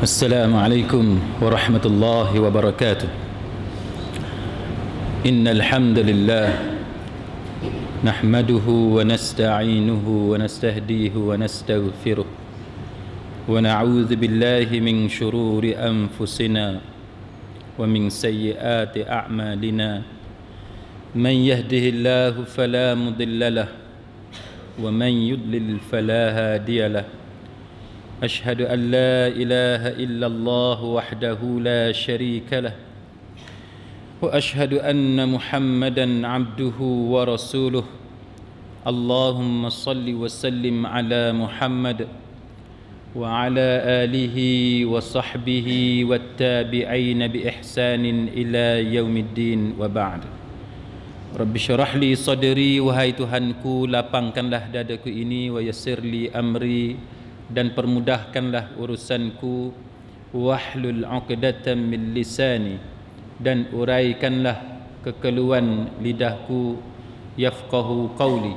السلام عليكم ورحمة الله وبركاته. إن الحمد لله نحمده ونستعينه ونستهديه ونستغفره ونعوذ بالله من شرور أنفسنا ومن سيئات أعمالنا. من يهده الله فلا مضل له ومن يضلل فلا هادي له. أشهد أن لا إله إلا الله وحده لا شريك له وأشهد أن محمدا عبده ورسوله. اللهم صل وسلم على محمد وعلى آله وصحبه والتابعين بإحسان إلى يوم الدين وبعد. Rabbi syarah li sadri, wahai Tuhanku, lapangkanlah dadaku ini, wa yassir li amri, dan permudahkanlah urusanku, wahlul 'uqdatam min lisani, dan uraikanlah kekeluhan lidahku, yafqahu qawli,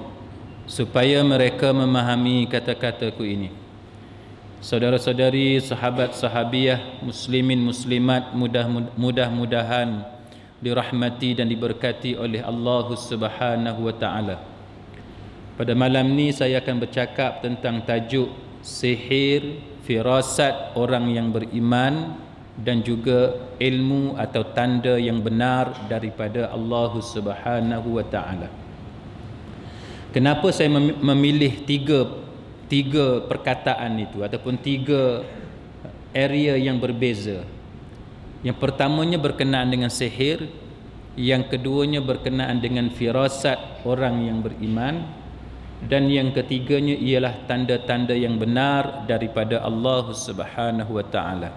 supaya mereka memahami kata-kataku ini. Saudara-saudari, sahabat sahabiah, muslimin muslimat, mudah-mudahan dirahmati dan diberkati oleh Allah Subhanahu wa taala. Pada malam ni saya akan bercakap tentang tajuk sihir, firasat orang yang beriman, dan juga ilmu atau tanda yang benar daripada Allah Subhanahu wa taala. Kenapa saya memilih tiga perkataan itu ataupun tiga area yang berbeza? Yang pertamanya berkenaan dengan sihir, yang keduanya berkenaan dengan firasat orang yang beriman, dan yang ketiganya ialah tanda-tanda yang benar daripada Allah Subhanahu wa taala.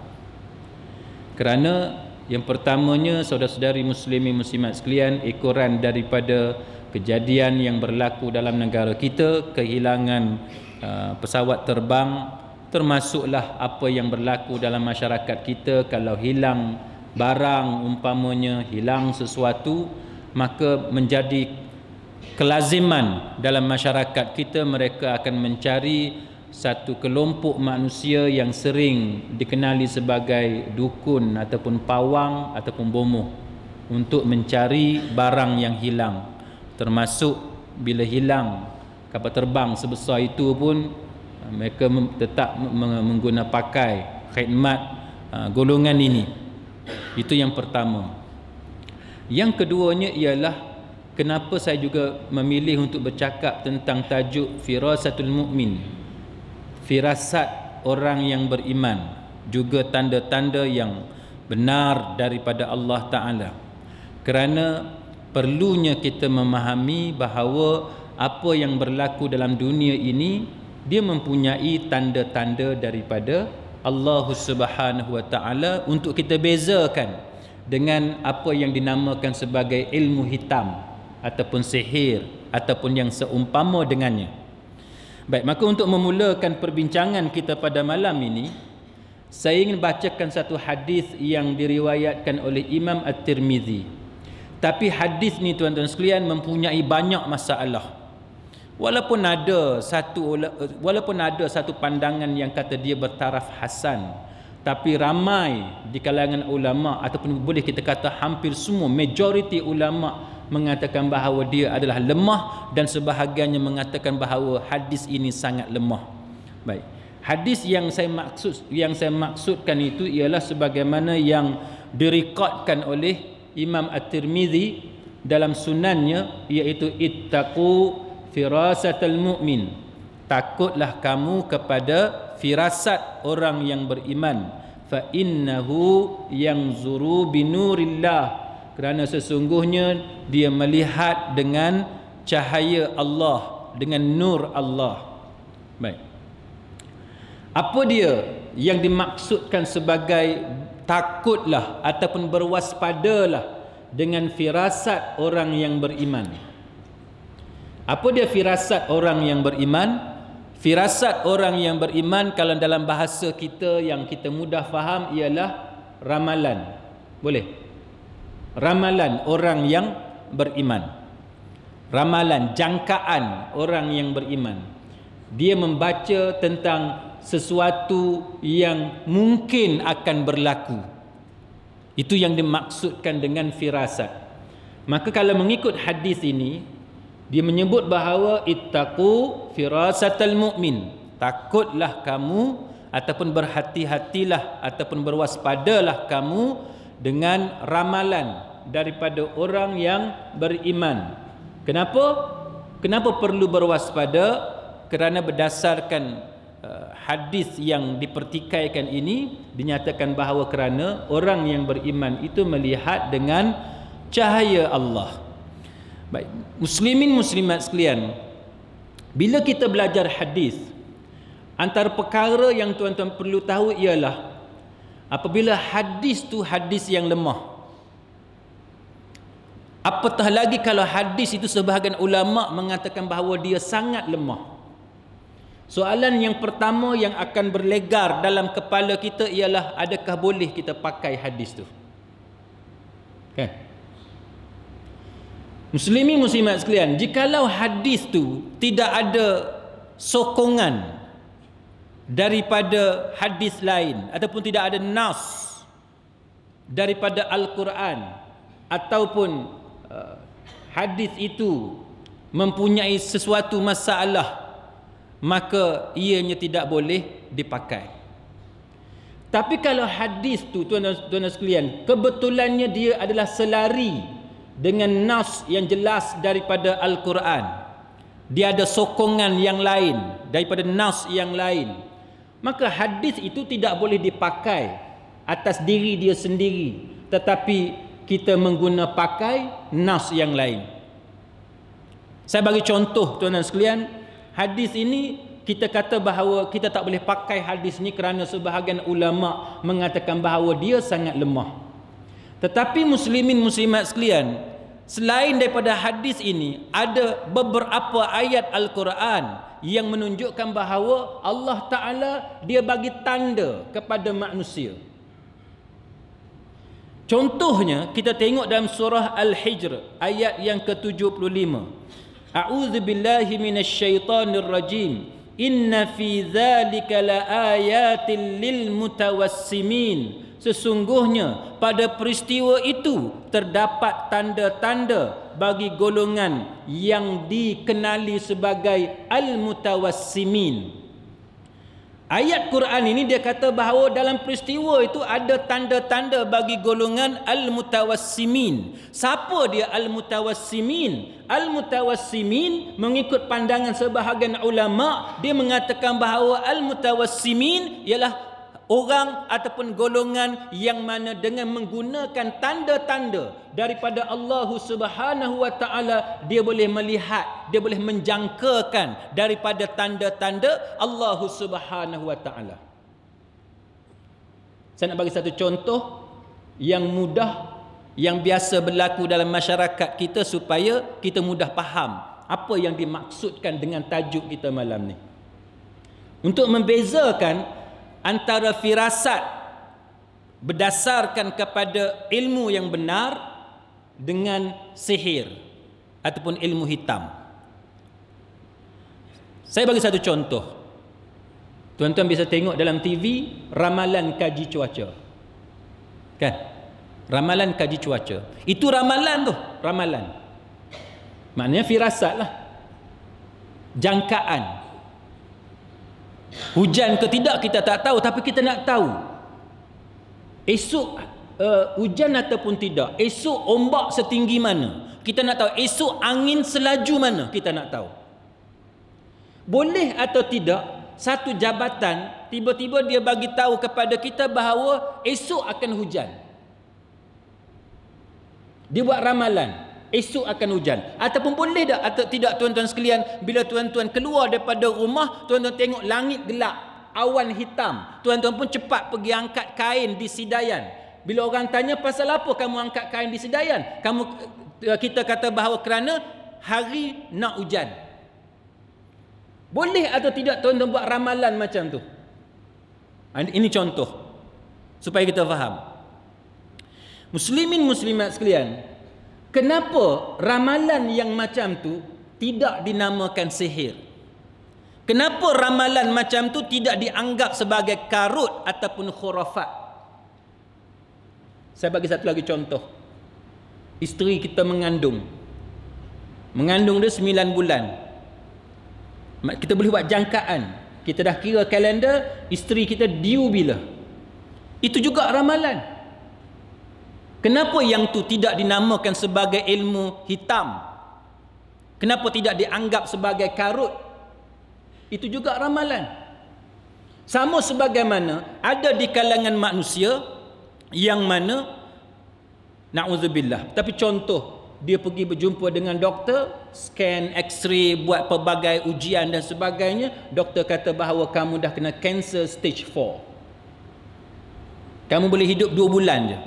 Kerana yang pertamanya, saudara-saudari muslimin muslimat sekalian, ekoran daripada kejadian yang berlaku dalam negara kita, kehilangan pesawat terbang, termasuklah apa yang berlaku dalam masyarakat kita. Kalau hilang barang, umpamanya hilang sesuatu, maka menjadi kelaziman dalam masyarakat kita, mereka akan mencari satu kelompok manusia yang sering dikenali sebagai dukun ataupun pawang ataupun bomoh untuk mencari barang yang hilang. Termasuk bila hilang kapal terbang sebesar itu pun mereka tetap menggunakan pakai khidmat golongan ini. Itu yang pertama. Yang keduanya ialah kenapa saya juga memilih untuk bercakap tentang tajuk firasatul mukmin, firasat orang yang beriman, juga tanda-tanda yang benar daripada Allah Ta'ala. Kerana perlunya kita memahami bahawa apa yang berlaku dalam dunia ini, dia mempunyai tanda-tanda daripada Allah Subhanahu wa taala untuk kita bezakan dengan apa yang dinamakan sebagai ilmu hitam ataupun sihir ataupun yang seumpama dengannya. Baik, maka untuk memulakan perbincangan kita pada malam ini, saya ingin bacakan satu hadis yang diriwayatkan oleh Imam At-Tirmizi. Tapi hadis ni tuan-tuan sekalian mempunyai banyak masalah. Walaupun ada satu pandangan yang kata dia bertaraf hasan, tapi ramai di kalangan ulama ataupun boleh kita kata hampir semua, majoriti ulama mengatakan bahawa dia adalah lemah, dan sebahagiannya mengatakan bahawa hadis ini sangat lemah. Baik. Hadis yang saya maksudkan itu ialah sebagaimana yang direkodkan oleh Imam At-Tirmizi dalam sunannya, iaitu ittaqu firasatul mu'min, takutlah kamu kepada firasat orang yang beriman, fa innahu yanzuru binurillah, kerana sesungguhnya dia melihat dengan cahaya Allah, dengan nur Allah. Baik, apa dia yang dimaksudkan sebagai takutlah ataupun berwaspadalah dengan firasat orang yang beriman? Apa dia firasat orang yang beriman? Firasat orang yang beriman kalau dalam bahasa kita yang kita mudah faham ialah ramalan. Boleh? Ramalan orang yang beriman. Ramalan, jangkaan orang yang beriman. Dia membaca tentang sesuatu yang mungkin akan berlaku. Itu yang dimaksudkan dengan firasat. Maka kalau mengikut hadis ini, dia menyebut bahawa ittaqu firasatal mu'min. Takutlah kamu ataupun berhati-hatilah ataupun berwaspadalah kamu dengan ramalan daripada orang yang beriman. Kenapa perlu berwaspada? Kerana berdasarkan hadis yang dipertikaikan ini dinyatakan bahawa kerana orang yang beriman itu melihat dengan cahaya Allah. Baik, muslimin muslimat sekalian, bila kita belajar hadis, antara perkara yang tuan-tuan perlu tahu ialah apabila hadis tu hadis yang lemah, apatah lagi kalau hadis itu sebahagian ulama mengatakan bahawa dia sangat lemah. Soalan yang pertama yang akan berlegar dalam kepala kita ialah adakah boleh kita pakai hadis tu? Kan? Muslimin muslimat sekalian, jikalau hadis tu tidak ada sokongan daripada hadis lain ataupun tidak ada nas daripada Al-Quran ataupun hadis itu mempunyai sesuatu masalah, maka ianya tidak boleh dipakai. Tapi kalau hadis tu tuan-tuan sekalian kebetulannya dia adalah selari dengan nas yang jelas daripada Al-Quran, dia ada sokongan yang lain daripada nas yang lain, maka hadis itu tidak boleh dipakai atas diri dia sendiri, tetapi kita mengguna pakai nas yang lain. Saya bagi contoh tuan-tuan sekalian, hadis ini kita kata bahawa kita tak boleh pakai hadis ni kerana sebahagian ulama mengatakan bahawa dia sangat lemah. Tetapi muslimin muslimat sekalian, selain daripada hadis ini, ada beberapa ayat Al-Quran yang menunjukkan bahawa Allah Ta'ala dia bagi tanda kepada manusia. Contohnya kita tengok dalam surah Al-Hijr ayat yang ke-75. A'udzu billahi minasyaitonir rajim. Inna fi dzalika laayatin lil mutawassimin. Sesungguhnya pada peristiwa itu terdapat tanda-tanda bagi golongan yang dikenali sebagai al-mutawassimin. Ayat Quran ini dia kata bahawa dalam peristiwa itu ada tanda-tanda bagi golongan al-mutawassimin. Siapa dia al-mutawassimin? Al-mutawassimin mengikut pandangan sebahagian ulama, dia mengatakan bahawa al-mutawassimin ialah orang ataupun golongan yang mana dengan menggunakan tanda-tanda daripada Allah Subhanahu wa taala, dia boleh melihat, dia boleh menjangkakan daripada tanda-tanda Allah Subhanahu wa taala. Saya nak bagi satu contoh yang mudah, yang biasa berlaku dalam masyarakat kita supaya kita mudah faham apa yang dimaksudkan dengan tajuk kita malam ni. Untuk membezakan antara firasat berdasarkan kepada ilmu yang benar dengan sihir ataupun ilmu hitam. Saya bagi satu contoh. Tuan-tuan bisa tengok dalam TV ramalan kaji cuaca. Kan? Ramalan kaji cuaca. Itu ramalan tu, ramalan. Maknanya firasat lah. Jangkaan. Hujan ke tidak kita tak tahu, tapi kita nak tahu esok hujan ataupun tidak, esok ombak setinggi mana kita nak tahu, esok angin selaju mana kita nak tahu. Boleh atau tidak satu jabatan tiba-tiba dia bagi tahu kepada kita bahawa esok akan hujan, dia buat ramalan esok akan hujan. Ataupun boleh tak atau tidak tuan-tuan sekalian, bila tuan-tuan keluar daripada rumah, tuan-tuan tengok langit gelap, awan hitam, tuan-tuan pun cepat pergi angkat kain di Sidayan. Bila orang tanya pasal apa kamu angkat kain di Sidayan, kita kata bahawa kerana hari nak hujan. Boleh atau tidak tuan-tuan buat ramalan macam tu? Ini contoh supaya kita faham. Muslimin muslimat sekalian, kenapa ramalan yang macam tu tidak dinamakan sihir? Kenapa ramalan macam tu tidak dianggap sebagai karut ataupun khurafat? Saya bagi satu lagi contoh. Isteri kita mengandung dia 9 bulan. Kita boleh buat jangkaan. Kita dah kira kalender, isteri kita due bila. Itu juga ramalan. Kenapa yang tu tidak dinamakan sebagai ilmu hitam? Kenapa tidak dianggap sebagai karut? Itu juga ramalan. Sama sebagaimana ada di kalangan manusia yang mana, na'udzubillah, tapi contoh, dia pergi berjumpa dengan doktor, scan x-ray, buat pelbagai ujian dan sebagainya, doktor kata bahawa kamu dah kena cancer stage 4. Kamu boleh hidup 2 bulan je.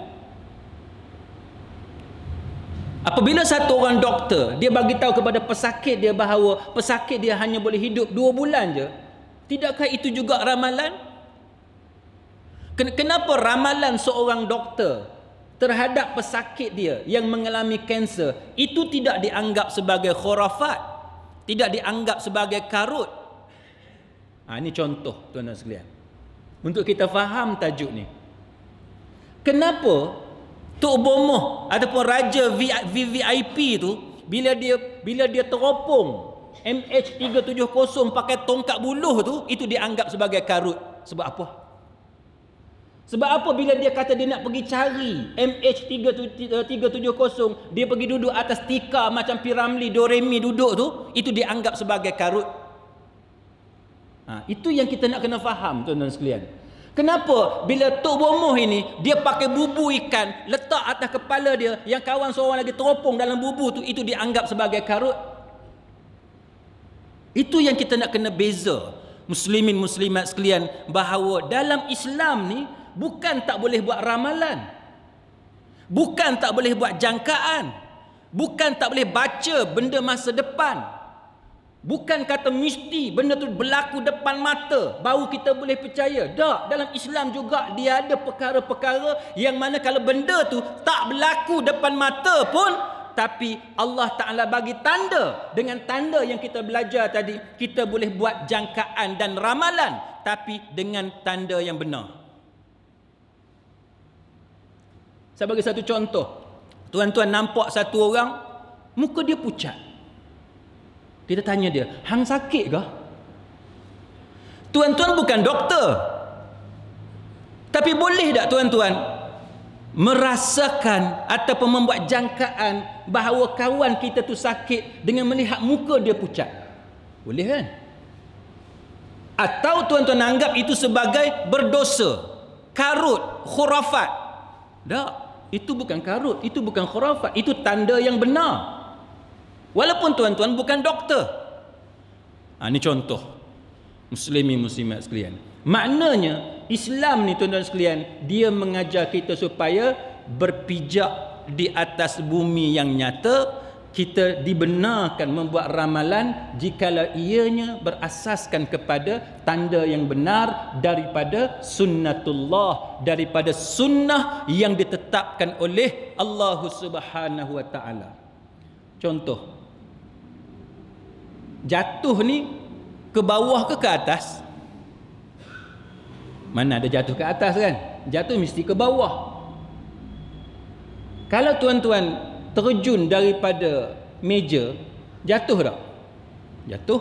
Apabila satu orang doktor, dia bagi tahu kepada pesakit dia bahawa pesakit dia hanya boleh hidup 2 bulan je, tidakkah itu juga ramalan? Kenapa ramalan seorang doktor terhadap pesakit dia yang mengalami kanser itu tidak dianggap sebagai khurafat, tidak dianggap sebagai karut? Ini contoh, tuan-tuan sekalian, untuk kita faham tajuk ni. Kenapa Tok Bomoh ataupun Raja VVIP tu bila dia teropong MH370 pakai tongkat buluh tu, itu dianggap sebagai karut? Sebab apa? Sebab apa bila dia kata dia nak pergi cari MH370, dia pergi duduk atas tika macam Piramli Doremi duduk tu, itu dianggap sebagai karut? Itu yang kita nak kena faham, tuan-tuan sekalian. Kenapa bila Tok Bomoh ini dia pakai bubu ikan letak atas kepala dia, yang kawan seorang lagi teropong dalam bubu tu, itu dianggap sebagai karut? Itu yang kita nak kena beza, muslimin muslimat sekalian, bahawa dalam Islam ni bukan tak boleh buat ramalan, bukan tak boleh buat jangkaan, bukan tak boleh baca benda masa depan, bukan kata mesti benda tu berlaku depan mata baru kita boleh percaya. Tak, dalam Islam juga dia ada perkara-perkara yang mana kalau benda tu tak berlaku depan mata pun, tapi Allah Ta'ala bagi tanda. Dengan tanda yang kita belajar tadi, kita boleh buat jangkaan dan ramalan, tapi dengan tanda yang benar. Saya bagi satu contoh. Tuan-tuan nampak satu orang, muka dia pucat. Kita tanya dia, hang sakit ke? Tuan-tuan bukan doktor, tapi boleh tak tuan-tuan merasakan ataupun membuat jangkaan bahawa kawan kita tu sakit dengan melihat muka dia pucat? Boleh kan? Atau tuan-tuan anggap itu sebagai berdosa, karut, khurafat? Tak, itu bukan karut, itu bukan khurafat, itu tanda yang benar. Walaupun tuan-tuan bukan doktor. Ini contoh, muslimin muslimat sekalian. Maknanya Islam ni, tuan-tuan sekalian, dia mengajar kita supaya berpijak di atas bumi yang nyata. Kita dibenarkan membuat ramalan jikalau ianya berasaskan kepada tanda yang benar daripada sunnatullah, daripada sunnah yang ditetapkan oleh Allah Subhanahu wa taala. Contoh, jatuh ni ke bawah ke atas? Mana ada jatuh ke atas kan? Jatuh mesti ke bawah. Kalau tuan-tuan terjun daripada meja, jatuh tak? Jatuh.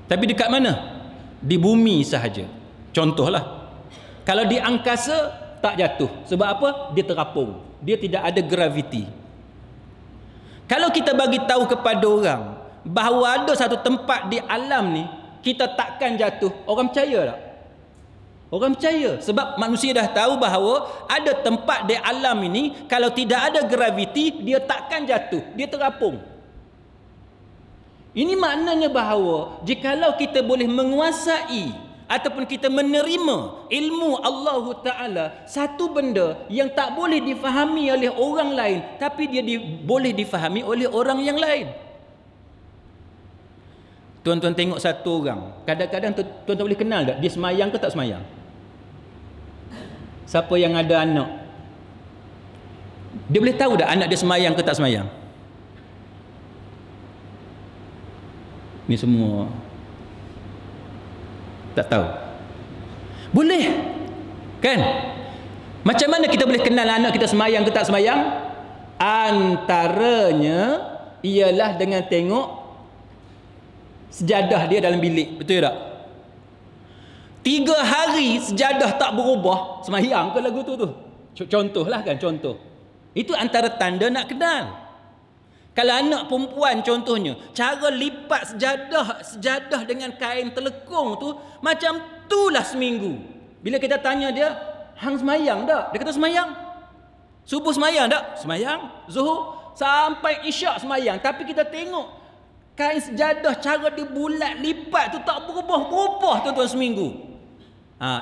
Tapi dekat mana? Di bumi sahaja. Contohlah. Kalau di angkasa tak jatuh. Sebab apa? Dia terapung. Dia tidak ada graviti. Kalau kita bagi tahu kepada orang bahawa ada satu tempat di alam ni kita takkan jatuh, orang percaya tak? Orang percaya, sebab manusia dah tahu bahawa ada tempat di alam ini kalau tidak ada graviti dia takkan jatuh, dia terapung. Ini maknanya bahawa jikalau kita boleh menguasai ataupun kita menerima ilmu Allah Ta'ala, satu benda yang tak boleh difahami oleh orang lain tapi dia boleh difahami oleh orang yang lain. Tuan-tuan tengok satu orang, kadang-kadang tuan-tuan boleh kenal tak dia semayang ke tak semayang? Siapa yang ada anak, dia boleh tahu tak anak dia semayang ke tak semayang? Ni semua Tak tahu. Boleh. Kan? Macam mana kita boleh kenal anak kita semayang ke tak semayang? Antaranya ialah dengan tengok sejadah dia dalam bilik. Betul tak? 3 hari sejadah tak berubah, semayang ke lagu tu? Contohlah kan, contoh. Itu antara tanda nak kenal. Kalau anak perempuan contohnya, cara lipat sejadah dengan kain telekung tu, macam itulah seminggu. Bila kita tanya dia, hang semayang tak? Dia kata semayang. Subuh semayang tak? Semayang. Zuhur sampai isyak semayang. Tapi kita tengok kain sejadah cara dia bulat lipat tu tak berubah-ubah tuan-tuan seminggu.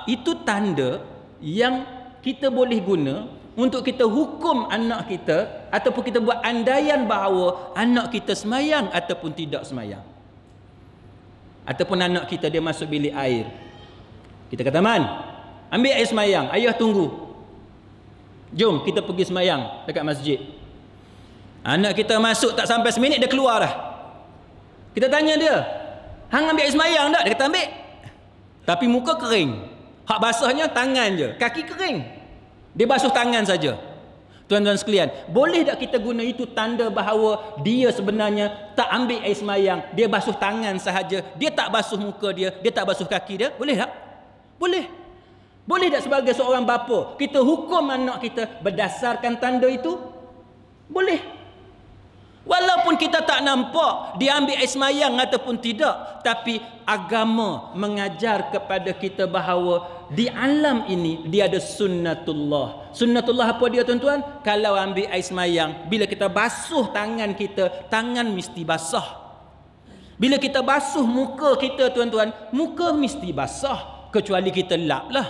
Itu tanda yang kita boleh guna untuk kita hukum anak kita, ataupun kita buat andaian bahawa anak kita semayang ataupun tidak semayang. Ataupun anak kita dia masuk bilik air, kita kata, Man, ambil air semayang, ayah tunggu, jom kita pergi semayang dekat masjid. Anak kita masuk tak sampai seminit dia keluar dah. Kita tanya dia, hang ambil air semayang tak? Dia kata ambil, tapi muka kering. Hak basahnya tangan je, kaki kering. Dia basuh tangan saja. Tuan-tuan sekalian, boleh tak kita guna itu tanda bahawa dia sebenarnya tak ambil air semayang, dia basuh tangan sahaja, dia tak basuh muka dia tak basuh kaki dia? Boleh tak? Boleh. Boleh tak sebagai seorang bapa kita hukum anak kita berdasarkan tanda itu? Boleh. Walaupun kita tak nampak dia ambil air semayang ataupun tidak, tapi agama mengajar kepada kita bahawa di alam ini dia ada sunnatullah. Sunnatullah apa dia tuan-tuan? Kalau ambil air semayang, bila kita basuh tangan kita, tangan mesti basah. Bila kita basuh muka kita tuan-tuan, muka mesti basah, kecuali kita lap lah.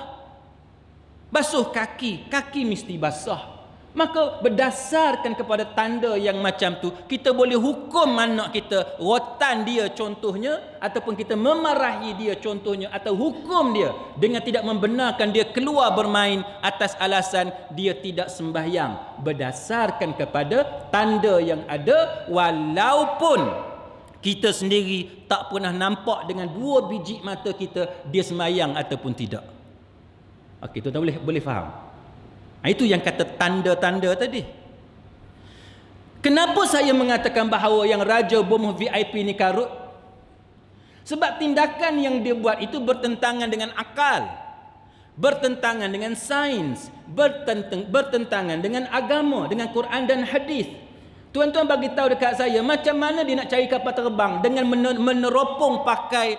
Basuh kaki, kaki mesti basah. Maka berdasarkan kepada tanda yang macam tu, kita boleh hukum anak kita, rotan dia contohnya, ataupun kita memarahi dia contohnya, atau hukum dia dengan tidak membenarkan dia keluar bermain atas alasan dia tidak sembahyang, berdasarkan kepada tanda yang ada, walaupun kita sendiri tak pernah nampak dengan 2 biji mata kita dia sembahyang ataupun tidak. Okey, tuan-tuan boleh faham? Itu yang kata tanda-tanda tadi. Kenapa saya mengatakan bahawa yang Raja Bom VIP ni karut? Sebab tindakan yang dia buat itu bertentangan dengan akal, bertentangan dengan sains, bertentangan dengan agama, dengan Quran dan hadis. Tuan-tuan bagi tahu dekat saya, macam mana dia nak cari kapal terbang dengan meneropong pakai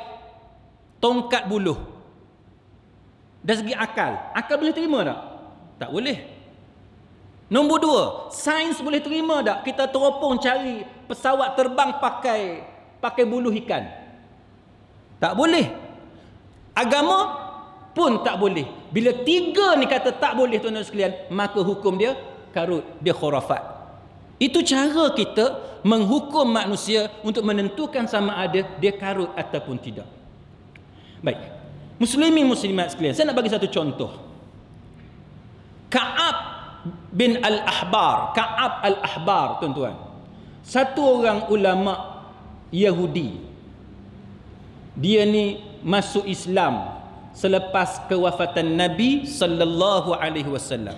tongkat buluh? Dari segi akal, akal boleh terima tak? Tak boleh. Nombor 2, sains boleh terima tak kita teropong cari pesawat terbang pakai buluh ikan? Tak boleh. Agama pun tak boleh. Bila 3 ni kata tak boleh tuan-tuan sekalian, maka hukum dia karut, dia khurafat. Itu cara kita menghukum manusia untuk menentukan sama ada dia karut ataupun tidak. Baik. Muslimin muslimat sekalian, saya nak bagi satu contoh. Ka'ab bin al-Ahbar, Ka'ab al-Ahbar tuan-tuan, satu orang ulama Yahudi. Dia ni masuk Islam selepas kewafatan Nabi sallallahu alaihi wasallam.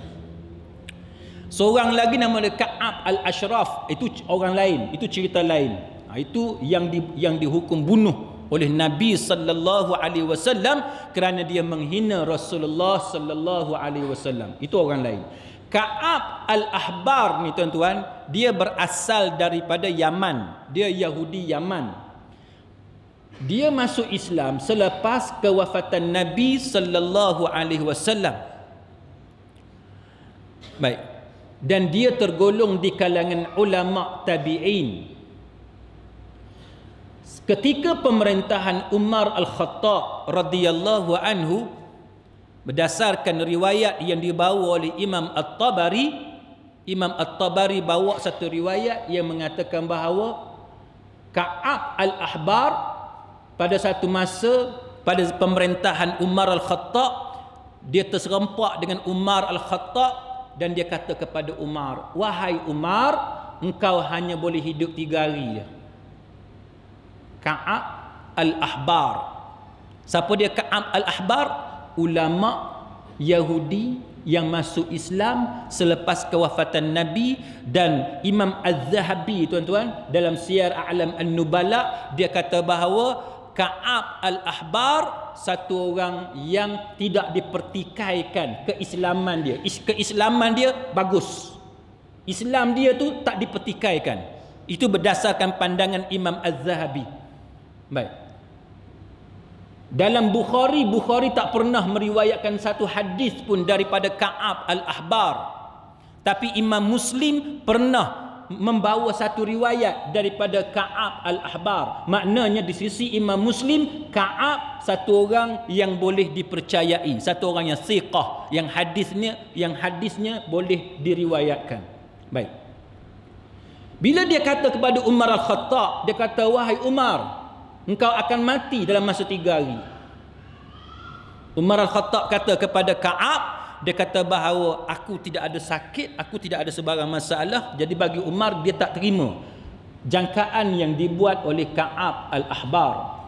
Seorang lagi nama dia Ka'ab al-Ashraf, itu orang lain, itu cerita lain. Itu yang dihukum bunuh oleh Nabi sallallahu alaihi wasallam kerana dia menghina Rasulullah sallallahu alaihi wasallam. Itu orang lain. Ka'ab al-Ahbar ni tuan-tuan, dia berasal daripada Yaman. Dia Yahudi Yaman. Dia masuk Islam selepas kewafatan Nabi sallallahu alaihi wasallam. Baik. Dan dia tergolong di kalangan ulama tabi'in. Ketika pemerintahan Umar Al-Khattab radhiyallahu anhu, berdasarkan riwayat yang dibawa oleh Imam At-Tabari, Imam At-Tabari bawa satu riwayat yang mengatakan bahawa Ka'ab al-Ahbar pada satu masa pada pemerintahan Umar Al-Khattab, dia terserempak dengan Umar Al-Khattab dan dia kata kepada Umar, "Wahai Umar, engkau hanya boleh hidup 3 hari je." Ka'ab al-Ahbar Siapa dia Ka'ab al-Ahbar? Ulama Yahudi yang masuk Islam selepas kewafatan Nabi. Dan Imam Az-Zahabi, tuan-tuan, dalam Siyar A'lam An-Nubala, dia kata bahawa Ka'ab al-Ahbar satu orang yang tidak dipertikaikan keislaman dia. Keislaman dia bagus. Islam dia tu tak dipertikaikan. Itu berdasarkan pandangan Imam Az-Zahabi. Baik. Dalam Bukhari tak pernah meriwayatkan satu hadis pun daripada Ka'ab al-Ahbar. Tapi Imam Muslim pernah membawa satu riwayat daripada Ka'ab al-Ahbar. Maknanya di sisi Imam Muslim, Ka'ab satu orang yang boleh dipercayai, satu orang yang thiqah, yang hadisnya boleh diriwayatkan. Baik. Bila dia kata kepada Umar al-Khattab, dia kata, wahai Umar, engkau akan mati dalam masa 3 hari. Umar al-Khattab kata kepada Ka'ab, dia kata bahawa aku tidak ada sakit, aku tidak ada sebarang masalah. Jadi bagi Umar, dia tak terima jangkaan yang dibuat oleh Ka'ab al-Ahbar.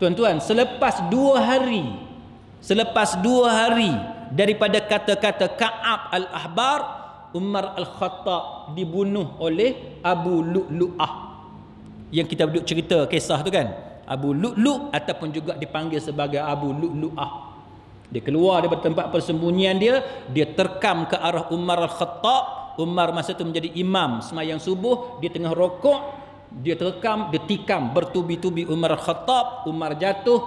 Tuan-tuan, selepas 2 hari daripada kata-kata Ka'ab al-Ahbar, Umar al-Khattab dibunuh oleh Abu Lu'lu'ah, yang kita duduk cerita kisah tu kan, Abu Lu'lu' ataupun juga dipanggil sebagai Abu Lu'lu'ah. Dia keluar daripada tempat persembunyian dia terkam ke arah Umar al-Khattab. Umar masa tu menjadi imam sembahyang subuh, dia tengah rokok, dia tikam bertubi-tubi Umar al-Khattab. Umar jatuh,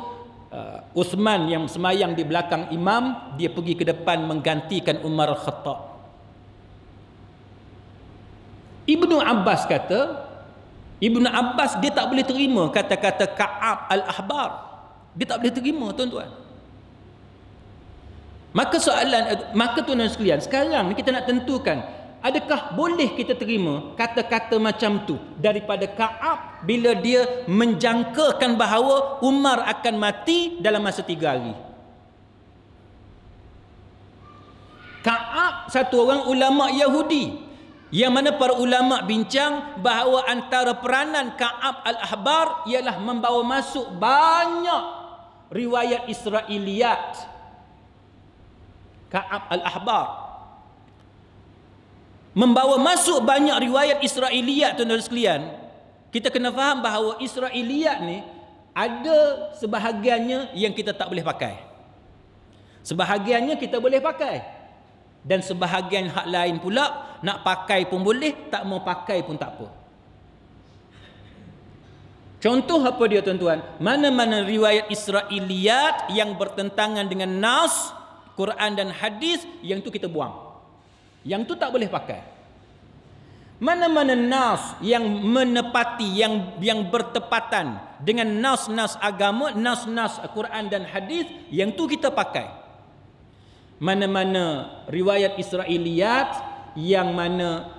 Uthman yang sembahyang di belakang imam, dia pergi ke depan menggantikan Umar al-Khattab. Ibnu Abbas dia tak boleh terima kata-kata Ka'ab al-Ahbar. Dia tak boleh terima, tuan-tuan. Maka tuan-tuan sekalian, sekarang kita nak tentukan, adakah boleh kita terima kata-kata macam tu daripada Ka'ab bila dia menjangkakan bahawa Umar akan mati dalam masa 3 hari. Ka'ab satu orang ulama Yahudi, yang mana para ulama bincang bahawa antara peranan Ka'ab al-Ahbar ialah membawa masuk banyak riwayat Israiliyat. Ka'ab al-Ahbar membawa masuk banyak riwayat Israiliyat, tuan-tuan sekalian. Kita kena faham bahawa Israiliyat ni ada sebahagiannya yang kita tak boleh pakai, sebahagiannya kita boleh pakai, dan sebahagian hak lain pula nak pakai pun boleh, tak mau pakai pun tak apa. Contoh apa dia, tuan-tuan? Mana-mana riwayat Israiliyat yang bertentangan dengan nas Quran dan hadis, yang tu kita buang, yang tu tak boleh pakai. Mana-mana nas yang menepati, yang bertepatan dengan nas-nas agama, nas-nas Quran dan hadis, yang tu kita pakai. Mana-mana riwayat Israiliyat yang mana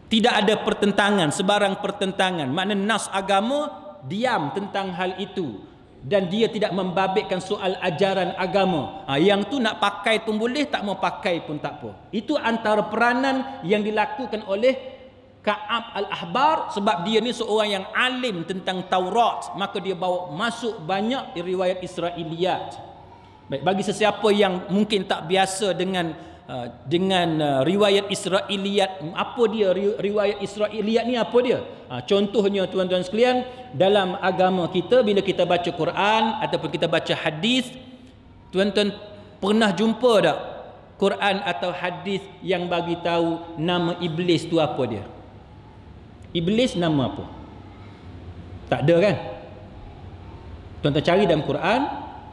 tidak ada pertentangan, sebarang pertentangan, makna nas agama diam tentang hal itu dan dia tidak membabitkan soal ajaran agama, yang tu nak pakai pun boleh, tak mau pakai pun tak apa. Itu antara peranan yang dilakukan oleh Ka'ab al-Ahbar, sebab dia ni seorang yang alim tentang Taurat, maka dia bawa masuk banyak riwayat Israiliyat. Baik, bagi sesiapa yang mungkin tak biasa dengan riwayat Israiliyat, apa dia riwayat Israiliyat ni, apa dia? Contohnya, tuan-tuan sekalian, dalam agama kita bila kita baca Quran ataupun kita baca hadis, tuan-tuan pernah jumpa tak Quran atau hadis yang bagi tahu nama iblis tu apa dia? Iblis nama apa? Tak ada kan? Tuan-tuan cari dalam Quran,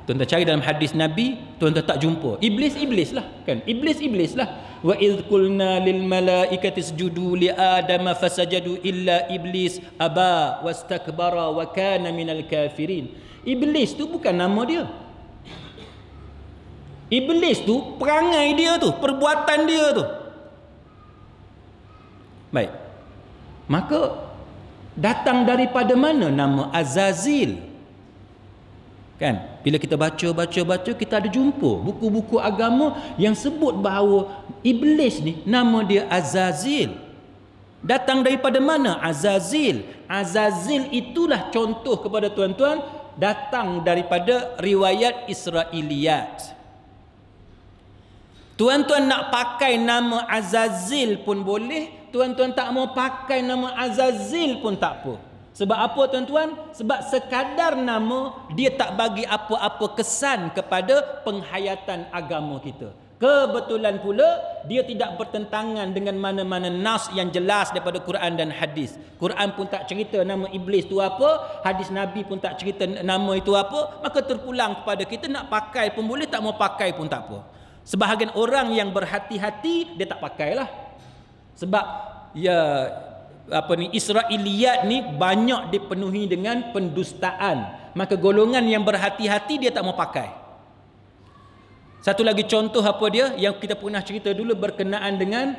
tuan-tuan cari dalam hadis Nabi, tuan-tuan tak jumpa. Iblis lah kan? Iblis lah. Wa idh qulna lil malaikati isjudu li adama fasajadu illa iblis aba wastakbara wa kana minal kafirin. Iblis tu bukan nama dia. Iblis tu perangai dia tu, perbuatan dia tu. Baik. Maka datang daripada mana nama Azazil? Kan, bila kita baca kita ada jumpa buku-buku agama yang sebut bahawa iblis ni nama dia Azazil. Datang daripada mana Azazil? Azazil itulah contoh kepada tuan-tuan datang daripada riwayat Israiliyat. Tuan-tuan nak pakai nama Azazil pun boleh, tuan-tuan tak mau pakai nama Azazil pun tak apa. Sebab apa tuan-tuan? Sebab sekadar nama dia tak bagi apa-apa kesan kepada penghayatan agama kita. Kebetulan pula dia tidak bertentangan dengan mana-mana nas yang jelas daripada Quran dan hadis. Quran pun tak cerita nama iblis tu apa, hadis Nabi pun tak cerita nama itu apa, maka terpulang kepada kita nak pakai pun boleh, tak mau pakai pun tak apa. Sebahagian orang yang berhati-hati dia tak pakailah. Sebab ya Israiliyat ni banyak dipenuhi dengan pendustaan. Maka golongan yang berhati-hati dia tak mau pakai. Satu lagi contoh apa dia yang kita pernah cerita dulu berkenaan dengan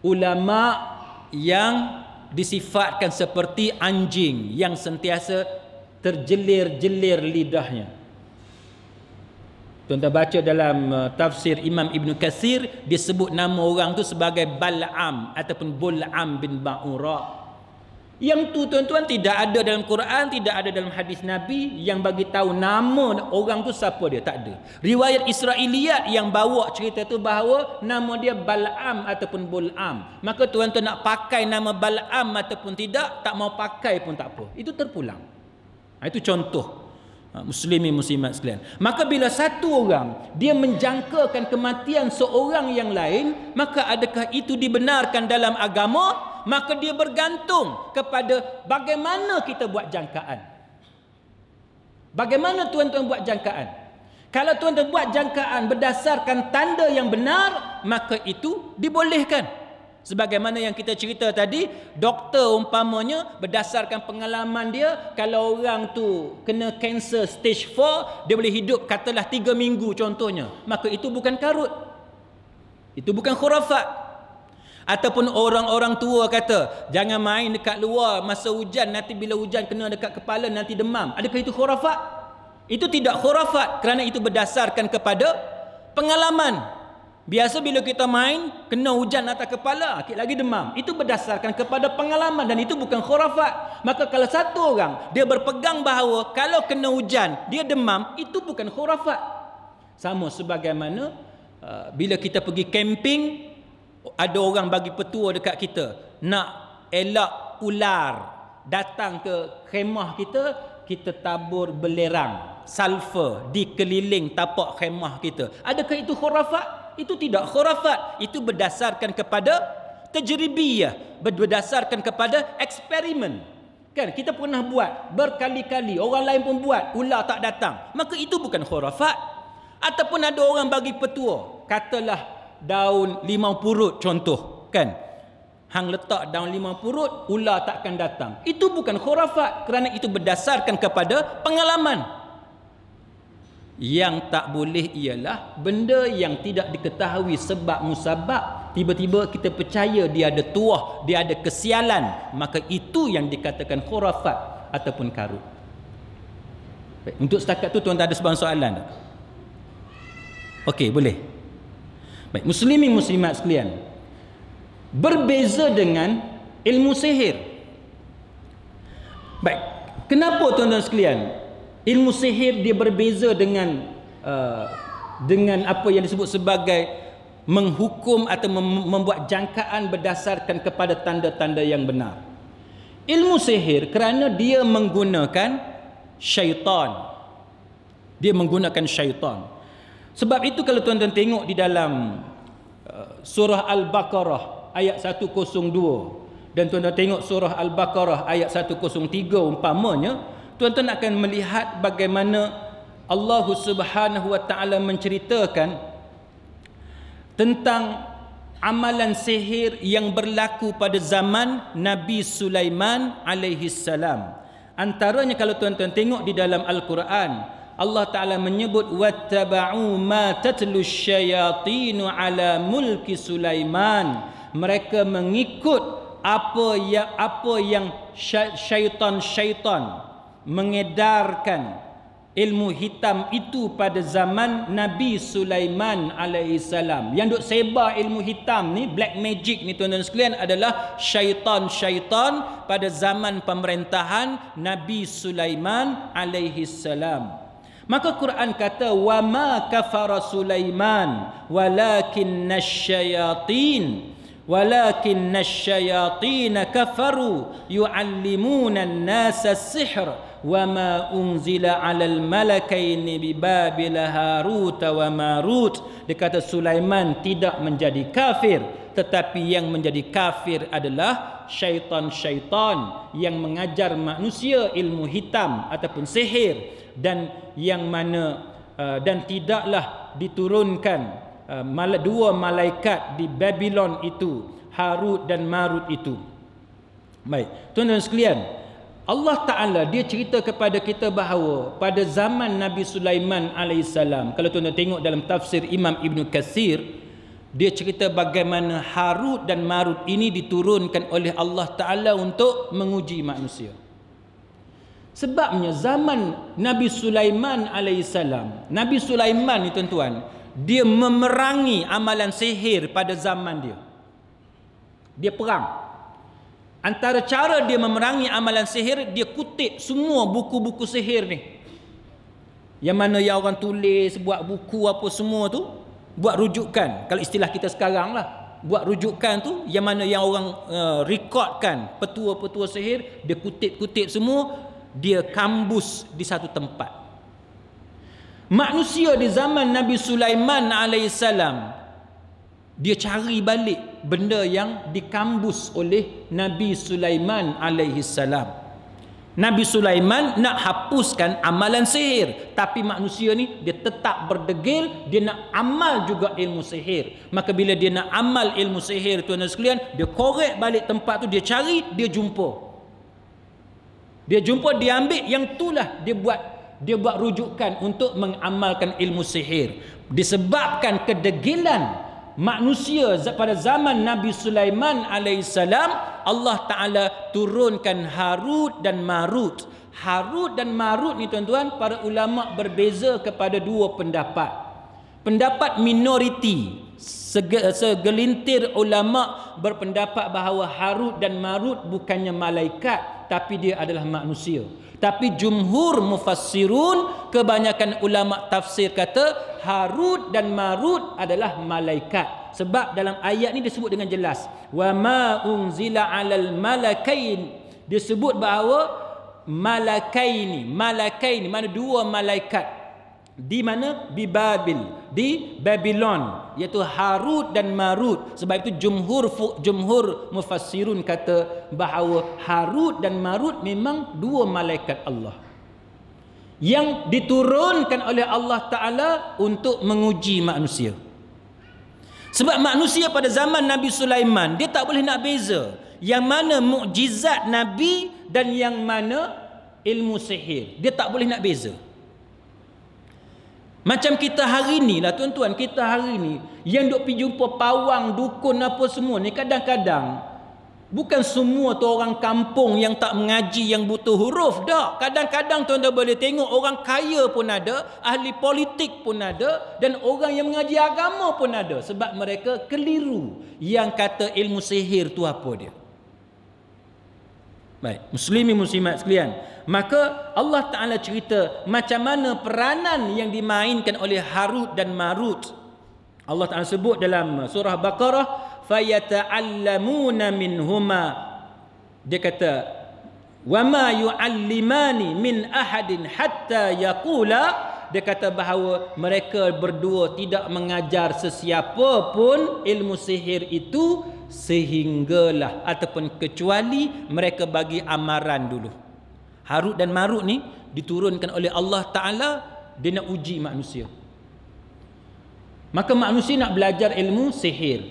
ulama yang disifatkan seperti anjing yang sentiasa terjelir-jelir lidahnya. Tuan-tuan baca dalam tafsir Imam Ibn Katsir, dia sebut nama orang tu sebagai Bal'am ataupun Bul'am bin Ba'ura. Yang tu tuan-tuan tidak ada dalam Quran, tidak ada dalam hadis Nabi yang bagi tahu nama orang tu siapa dia, tak ada. Riwayat Israiliyat yang bawa cerita tu bahawa nama dia Bal'am ataupun Bul'am. Maka tuan-tuan nak pakai nama Bal'am ataupun tidak, tak mau pakai pun tak apa. Itu terpulang. Itu contoh. Muslimin muslimat sekalian. Maka bila satu orang dia menjangkakan kematian seorang yang lain, maka adakah itu dibenarkan dalam agama? Maka dia bergantung kepada bagaimana kita buat jangkaan. Bagaimana tuan-tuan buat jangkaan? Kalau tuan-tuan buat jangkaan berdasarkan tanda yang benar, maka itu dibolehkan. Sebagaimana yang kita cerita tadi, doktor umpamanya berdasarkan pengalaman dia, kalau orang tu kena kanser stage 4, dia boleh hidup katalah 3 minggu contohnya, maka itu bukan karut, itu bukan khurafat. Ataupun orang-orang tua kata jangan main dekat luar masa hujan, nanti bila hujan kena dekat kepala nanti demam. Adakah itu khurafat? Itu tidak khurafat, kerana itu berdasarkan kepada pengalaman. Biasa bila kita main, kena hujan atas kepala, akhir lagi demam. Itu berdasarkan kepada pengalaman dan itu bukan khurafat. Maka kalau satu orang, dia berpegang bahawa kalau kena hujan, dia demam, itu bukan khurafat. Sama sebagaimana bila kita pergi camping, ada orang bagi petua dekat kita, nak elak ular datang ke khemah kita, kita tabur belerang, sulfur di keliling tapak khemah kita. Adakah itu khurafat? Itu tidak khurafat, itu berdasarkan kepada tajribiyah, berdasarkan kepada eksperimen. Kan kita pernah buat berkali-kali, orang lain pun buat, ular tak datang, maka itu bukan khurafat. Ataupun ada orang bagi petua, katalah daun limau purut contoh, kan, hang letak daun limau purut, ular takkan datang. Itu bukan khurafat, kerana itu berdasarkan kepada pengalaman. Yang tak boleh ialah benda yang tidak diketahui sebab musabab, tiba-tiba kita percaya dia ada tuah, dia ada kesialan, maka itu yang dikatakan khurafat ataupun karut. Baik, untuk setakat tu tuan-tuan ada sebarang soalan tak? Okey, boleh. Baik, muslimin muslimat sekalian, berbeza dengan ilmu sihir. Baik, kenapa tuan-tuan sekalian ilmu sihir dia berbeza dengan apa yang disebut sebagai menghukum atau membuat jangkaan berdasarkan kepada tanda-tanda yang benar? Ilmu sihir kerana dia menggunakan syaitan. Dia menggunakan syaitan. Sebab itu kalau tuan-tuan tengok di dalam surah Al-Baqarah ayat 102 dan tuan-tuan tengok surah Al-Baqarah ayat 103 umpamanya, tuan-tuan akan melihat bagaimana Allah Subhanahu wa taala menceritakan tentang amalan sihir yang berlaku pada zaman Nabi Sulaiman alaihi salam. Antaranya kalau tuan-tuan tengok di dalam Al-Quran, Allah Taala menyebut wattaba'u ma tatlu syayatinu ala mulki Sulaiman. Mereka mengikut apa yang syaitan-syaitan mengedarkan ilmu hitam itu pada zaman Nabi Sulaiman alaihissalam. Yang duk sebar ilmu hitam ni, black magic ni tuan-tuan sekalian, adalah syaitan-syaitan pada zaman pemerintahan Nabi Sulaiman alaihissalam. Maka Quran kata wa ma kafara Sulaiman walakinnash-shayatin kafaru yu'allimuna an-nasa as-sihr wa ma unzila 'alal malakaini bi Babil Harut wa Marut. Dia kata Sulaiman tidak menjadi kafir, tetapi yang menjadi kafir adalah syaitan-syaitan yang mengajar manusia ilmu hitam ataupun sihir, dan yang mana dan tidaklah diturunkan dua malaikat di Babylon itu, Harut dan Marut itu. Baik, tuan-tuan sekalian, Allah Ta'ala dia cerita kepada kita bahawa pada zaman Nabi Sulaiman alaihissalam, kalau tuan-tuan tengok dalam tafsir Imam Ibn Kathir, dia cerita bagaimana Harut dan Marut ini diturunkan oleh Allah Ta'ala untuk menguji manusia. Sebabnya zaman Nabi Sulaiman alaihissalam, Nabi Sulaiman ni tuan-tuan, dia memerangi amalan sihir pada zaman dia. Dia perang. Antara cara dia memerangi amalan sihir, dia kutip semua buku-buku sihir ni. Yang mana yang orang tulis, buat buku apa semua tu, buat rujukan. Kalau istilah kita sekarang lah, buat rujukan tu, yang mana yang orang rekodkan petua-petua sihir, dia kutip-kutip semua, dia kambus di satu tempat. Manusia di zaman Nabi Sulaiman alaihissalam, dia cari balik benda yang dikambus oleh Nabi Sulaiman alaihissalam. Nabi Sulaiman nak hapuskan amalan sihir, tapi manusia ni dia tetap berdegil, dia nak amal juga ilmu sihir. Maka bila dia nak amal ilmu sihir, tuan-tuan sekalian, dia korek balik tempat tu, dia cari, dia jumpa. Dia jumpa, dia ambil, yang itulah dia buat rujukan untuk mengamalkan ilmu sihir. Disebabkan kedegilan manusia pada zaman Nabi Sulaiman alaihissalam, Allah Ta'ala turunkan Harut dan Marut. Harut dan Marut ni tuan-tuan, para ulama berbeza kepada dua pendapat. Pendapat minoriti, segelintir ulama berpendapat bahawa Harut dan Marut bukannya malaikat, tapi dia adalah manusia. Tapi jumhur mufassirun, kebanyakan ulama tafsir kata Harut dan Marut adalah malaikat. Sebab dalam ayat ni disebut dengan jelas, wa ma unzila 'alal malakain, disebut bahawa malakaini mana dua malaikat. Di mana? Di Babil, di Babylon, iaitu Harut dan Marut. Sebab itu jumhur mufassirun kata bahawa Harut dan Marut memang dua malaikat Allah yang diturunkan oleh Allah Ta'ala untuk menguji manusia. Sebab manusia pada zaman Nabi Sulaiman, dia tak boleh nak beza yang mana mukjizat Nabi dan yang mana ilmu sihir. Dia tak boleh nak beza. Macam kita hari ni lah tuan-tuan, kita hari ni yang duk pergi jumpa pawang, dukun apa semua ni, kadang-kadang bukan semua tu orang kampung yang tak mengaji, yang butuh huruf, tak. Kadang-kadang tuan-tuan boleh tengok orang kaya pun ada, ahli politik pun ada, dan orang yang mengaji agama pun ada. Sebab mereka keliru yang kata ilmu sihir tu apa dia. Baik, muslimin muslimat sekalian, maka Allah Ta'ala cerita macam mana peranan yang dimainkan oleh Harut dan Marut. Allah Ta'ala sebut dalam surah Baqarah, fayata'allamuna minhuma, dia kata wa ma yu'allimani min ahadin hatta yaqula, dia kata bahawa mereka berdua tidak mengajar sesiapa pun ilmu sihir itu sehinggalah ataupun kecuali mereka bagi amaran dulu. Harut dan Marut ni diturunkan oleh Allah Ta'ala, dia nak uji manusia. Maka manusia nak belajar ilmu sihir.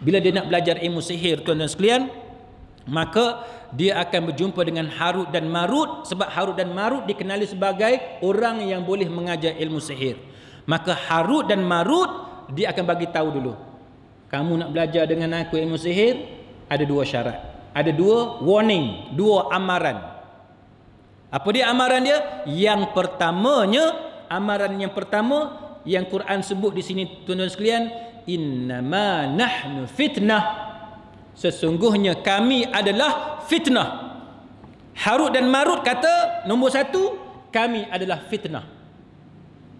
Bila dia nak belajar ilmu sihir, tuan-tuan sekalian, maka dia akan berjumpa dengan Harut dan Marut. Sebab Harut dan Marut dikenali sebagai orang yang boleh mengajar ilmu sihir. Maka Harut dan Marut, dia akan bagi tahu dulu, kamu nak belajar dengan aku ilmu sihir, ada dua syarat, ada dua warning, dua amaran. Apa dia amaran dia? Yang pertamanya, amaran yang pertama yang Quran sebut di sini tuan-tuan sekalian, innama nahnu fitnah. Sesungguhnya kami adalah fitnah. Harut dan Marut kata nombor satu, kami adalah fitnah.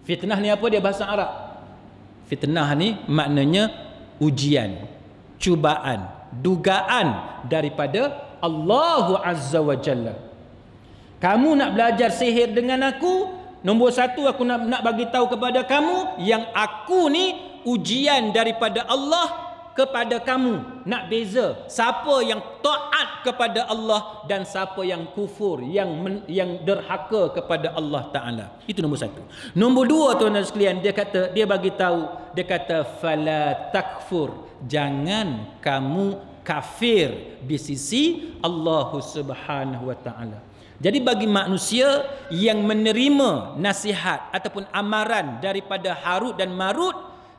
Fitnah ni apa dia bahasa Arab? Fitnah ni maknanya ujian, cubaan, dugaan daripada Allah Azza wa Jalla. Kamu nak belajar sihir dengan aku, nombor satu aku nak bagi tahu kepada kamu yang aku ni ujian daripada Allah kepada kamu. Nak beza siapa yang taat kepada Allah dan siapa yang kufur, yang derhaka kepada Allah Taala. Itu nombor satu. Nombor dua tuan-tuan sekalian, dia bagi tahu, dia kata fala takfur, jangan kamu kafir di sisi Allah Subhanahu wa taala. Jadi bagi manusia yang menerima nasihat ataupun amaran daripada Harut dan Marut,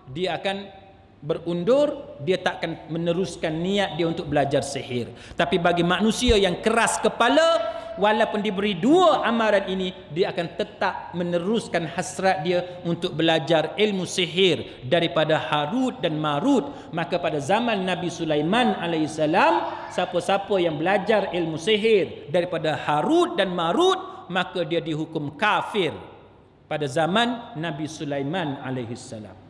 dia akan berundur, dia tak akan meneruskan niat dia untuk belajar sihir. Tapi bagi manusia yang keras kepala, walaupun diberi dua amaran ini, dia akan tetap meneruskan hasrat dia untuk belajar ilmu sihir daripada Harut dan Marut. Maka pada zaman Nabi Sulaiman alaihissalam, siapa-siapa yang belajar ilmu sihir daripada Harut dan Marut, maka dia dihukum kafir pada zaman Nabi Sulaiman alaihissalam.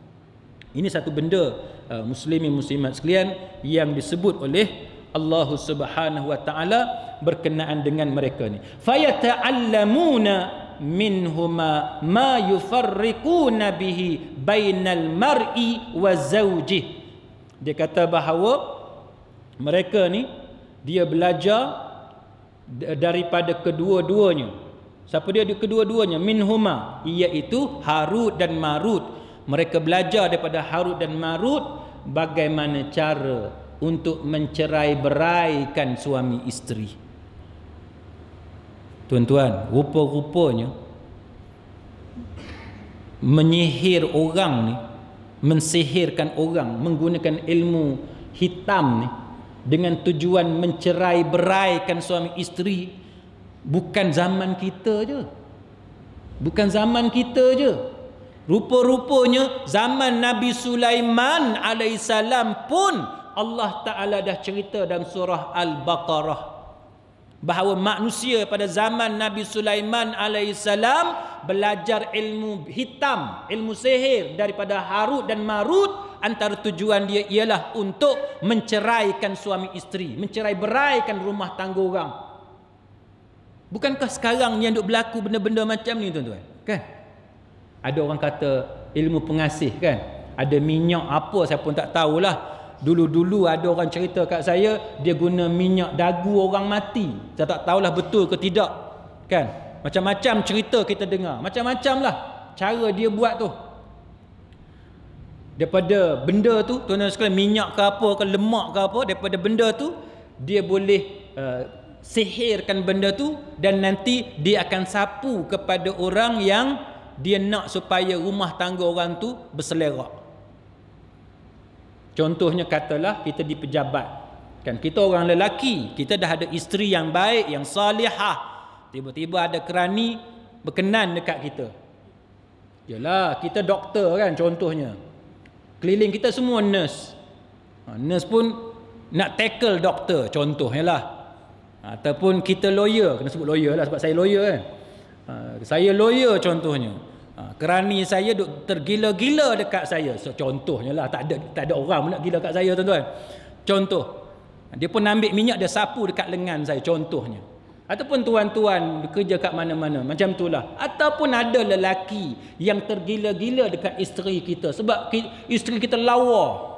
Ini satu benda muslimin muslimat sekalian yang disebut oleh Allah Subhanahu wa taala berkenaan dengan mereka ni. Fayata'allamuna minhuma ma yufarriquna bihi bainal mar'i wa zawjih. Dia kata bahawa mereka ni dia belajar daripada kedua-duanya. Siapa dia kedua-duanya? Minhuma, iaitu Harut dan Marut. Mereka belajar daripada Harut dan Marut bagaimana cara untuk mencerai-beraikan suami isteri. Tuan-tuan, rupa-rupanya menyihir orang ni, mensihirkan orang menggunakan ilmu hitam ni dengan tujuan mencerai-beraikan suami isteri, bukan zaman kita je. Bukan zaman kita je. Rupa-rupanya zaman Nabi Sulaiman alaihissalam pun Allah Ta'ala dah cerita dalam surah Al-Baqarah bahawa manusia pada zaman Nabi Sulaiman alaihissalam belajar ilmu hitam, ilmu sihir daripada Harut dan Marut. Antara tujuan dia ialah untuk menceraikan suami isteri, mencerai-beraikan rumah tangga orang. Bukankah sekarang yang duk berlaku benda-benda macam ni tuan-tuan? Kan? Ada orang kata ilmu pengasih kan. Ada minyak apa saya pun tak tahulah. Dulu-dulu ada orang cerita kat saya dia guna minyak dagu orang mati. Saya tak tahulah betul ke tidak. Kan? Macam-macam cerita kita dengar. Macam-macam lah cara dia buat tu. Daripada benda tu, tuan-tuan sekalian, minyak ke apa ke lemak ke apa, daripada benda tu dia boleh sihirkan benda tu dan nanti dia akan sapu kepada orang yang dia nak supaya rumah tangga orang tu berselerak. Contohnya katalah kita di pejabat, kan, kita orang lelaki, kita dah ada isteri yang baik, yang salihah, tiba-tiba ada kerani berkenan dekat kita. Yalah, kita doktor kan contohnya, keliling kita semua nurse. Nurse pun nak tackle doktor contohnya lah. Ataupun kita lawyer, kena sebut lawyer lah sebab saya lawyer kan. Saya lawyer contohnya. Kerani saya duk tergila-gila dekat saya. So, contohnya lah, tak ada orang pun nak gila kat saya tuan-tuan. Contoh. Dia pun ambil minyak, dia sapu dekat lengan saya contohnya. Ataupun tuan-tuan bekerja kat mana-mana macam itulah. Ataupun ada lelaki yang tergila-gila dekat isteri kita sebab isteri kita lawa.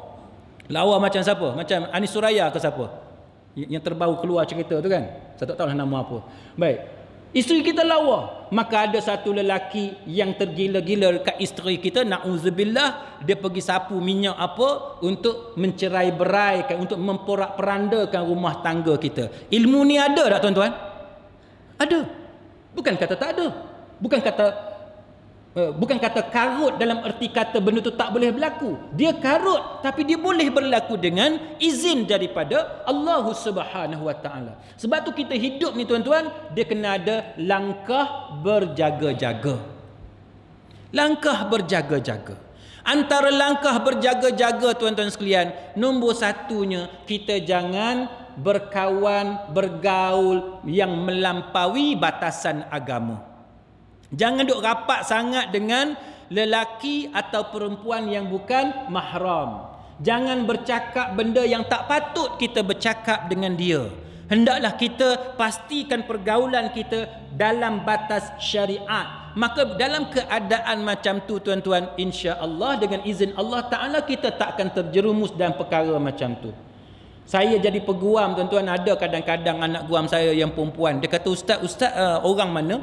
Lawa macam siapa? Macam Anis Suraya ke siapa? Yang terbaru keluar cerita tu kan. Saya tak tahu nama apa. Baik. Isteri kita lawa, maka ada satu lelaki yang tergila-gila dekat isteri kita, na'udzubillah, dia pergi sapu minyak apa untuk mencerai-beraikan, untuk memporak-perandakan rumah tangga kita. Ilmu ni ada tak tuan-tuan? Ada. Bukan kata tak ada. Bukan kata bukan kata karut dalam erti kata benda tu tak boleh berlaku. Dia karut tapi dia boleh berlaku dengan izin daripada Allah Subhanahu Wa Taala. Sebab tu kita hidup ni tuan-tuan, dia kena ada langkah berjaga-jaga. Langkah berjaga-jaga. Antara langkah berjaga-jaga tuan-tuan sekalian, nombor satunya, kita jangan berkawan, bergaul yang melampaui batasan agama. Jangan duk rapat sangat dengan lelaki atau perempuan yang bukan mahram. Jangan bercakap benda yang tak patut kita bercakap dengan dia. Hendaklah kita pastikan pergaulan kita dalam batas syariat. Maka dalam keadaan macam tu tuan-tuan, insya-Allah dengan izin Allah Ta'ala kita tak akan terjerumus dalam perkara macam tu. Saya jadi peguam tuan-tuan, ada kadang-kadang anak guam saya yang perempuan, dia kata, Ustaz, orang mana?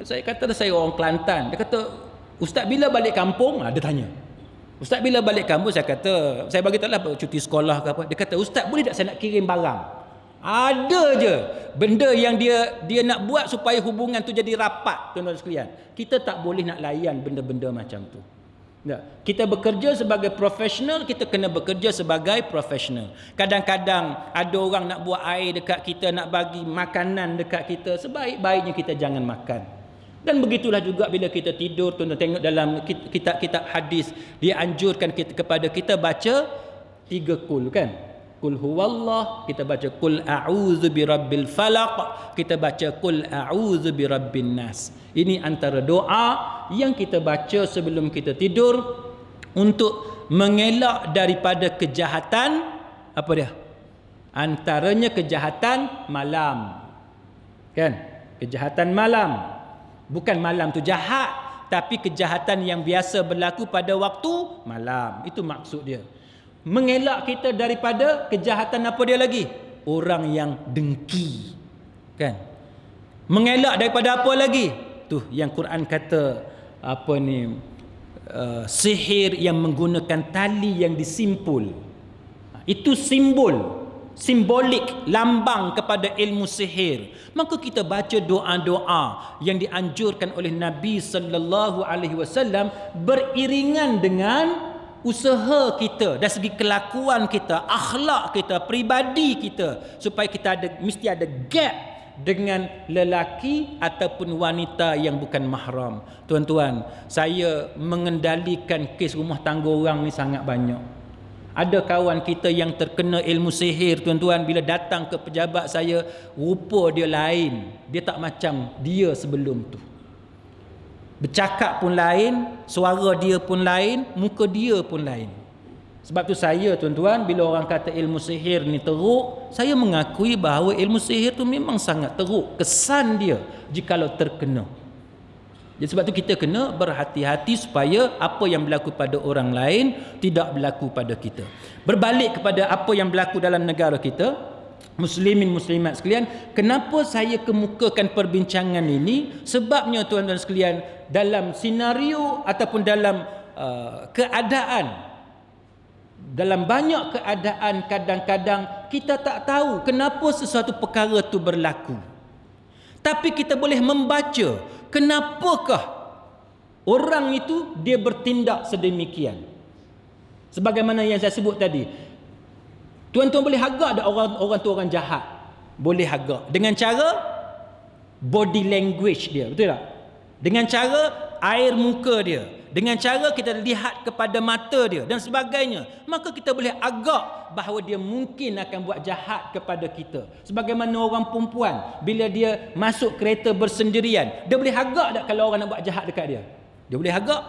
Saya kata saya orang Kelantan. Dia kata, Ustaz bila balik kampung? Dia tanya, Ustaz bila balik kampung? Saya kata, saya bagi tahu lah cuti sekolah ke apa. Dia kata, Ustaz boleh tak saya nak kirim barang? Ada je benda yang dia nak buat supaya hubungan tu jadi rapat. Tuan-tuan sekalian, kita tak boleh nak layan benda-benda macam tu. Kita bekerja sebagai profesional, kita kena bekerja sebagai profesional. Kadang-kadang ada orang nak buat air dekat kita, nak bagi makanan dekat kita, sebaik-baiknya kita jangan makan. Dan begitulah juga bila kita tidur, tuan-tuan tengok dalam kitab-kitab hadis, dia anjurkan kita, kepada kita baca 3 kul kan. Kul huwallah, kita baca kul a'udzu birabbil falaq, kita baca kul a'udzu birabbin nas. Ini antara doa yang kita baca sebelum kita tidur untuk mengelak daripada kejahatan, apa dia? Antaranya kejahatan malam. Kan? Kejahatan malam. Bukan malam tu jahat, tapi kejahatan yang biasa berlaku pada waktu malam. Itu maksud dia. Mengelak kita daripada kejahatan apa dia lagi? Orang yang dengki. Kan? Mengelak daripada apa lagi? Tu yang Quran kata apa ni? Sihir yang menggunakan tali yang disimpul. Itu simbolik, lambang kepada ilmu sihir. Maka kita baca doa-doa yang dianjurkan oleh Nabi sallallahu alaihi wasallam beriringan dengan usaha kita dari segi kelakuan kita, akhlak kita, peribadi kita, supaya kita mesti ada gap dengan lelaki ataupun wanita yang bukan mahram. Tuan-tuan, saya mengendalikan kes rumah tangga orang ni sangat banyak. Ada kawan kita yang terkena ilmu sihir tuan-tuan, bila datang ke pejabat saya, rupa dia lain, dia tak macam dia sebelum tu. Bercakap pun lain, suara dia pun lain, muka dia pun lain. Sebab tu saya tuan-tuan, bila orang kata ilmu sihir ni teruk, saya mengakui bahawa ilmu sihir tu memang sangat teruk kesan dia jikalau terkena. Jadi sebab tu kita kena berhati-hati supaya apa yang berlaku pada orang lain tidak berlaku pada kita. Berbalik kepada apa yang berlaku dalam negara kita, muslimin muslimat sekalian, kenapa saya kemukakan perbincangan ini? Sebabnya tuan-tuan sekalian, dalam senario ataupun dalam keadaan, dalam banyak keadaan kadang-kadang kita tak tahu kenapa sesuatu perkara itu berlaku. Tapi kita boleh membaca kenapakah orang itu dia bertindak sedemikian. Sebagaimana yang saya sebut tadi, tuan-tuan boleh agak ada orang tu orang jahat. Boleh agak dengan cara body language dia, betul tak? Dengan cara air muka dia, dengan cara kita lihat kepada mata dia dan sebagainya, maka kita boleh agak bahawa dia mungkin akan buat jahat kepada kita. Sebagaimana orang perempuan, bila dia masuk kereta bersendirian, dia boleh agak tak kalau orang nak buat jahat dekat dia? Dia boleh agak.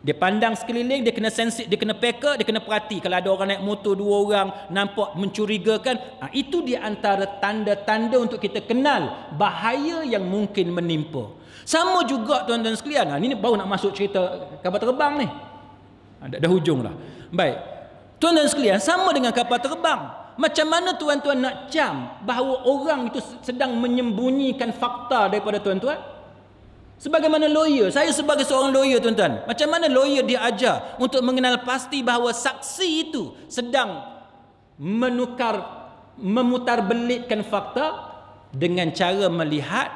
Dia pandang sekeliling, dia kena sensit, dia kena peka, dia kena perhati. Kalau ada orang naik motor 2 orang nampak mencurigakan, itu di antara tanda-tanda untuk kita kenal bahaya yang mungkin menimpa. Sama juga tuan-tuan sekalian, ini baru nak masuk cerita kapal terbang ni. Dah hujung dah. Baik. Tuan-tuan sekalian, sama dengan kapal terbang. Macam mana tuan-tuan nak cam bahawa orang itu sedang menyembunyikan fakta daripada tuan-tuan? Sebagaimana lawyer, saya sebagai seorang lawyer tuan-tuan, macam mana lawyer dia ajar untuk mengenal pasti bahawa saksi itu sedang memutarbelitkan fakta dengan cara melihat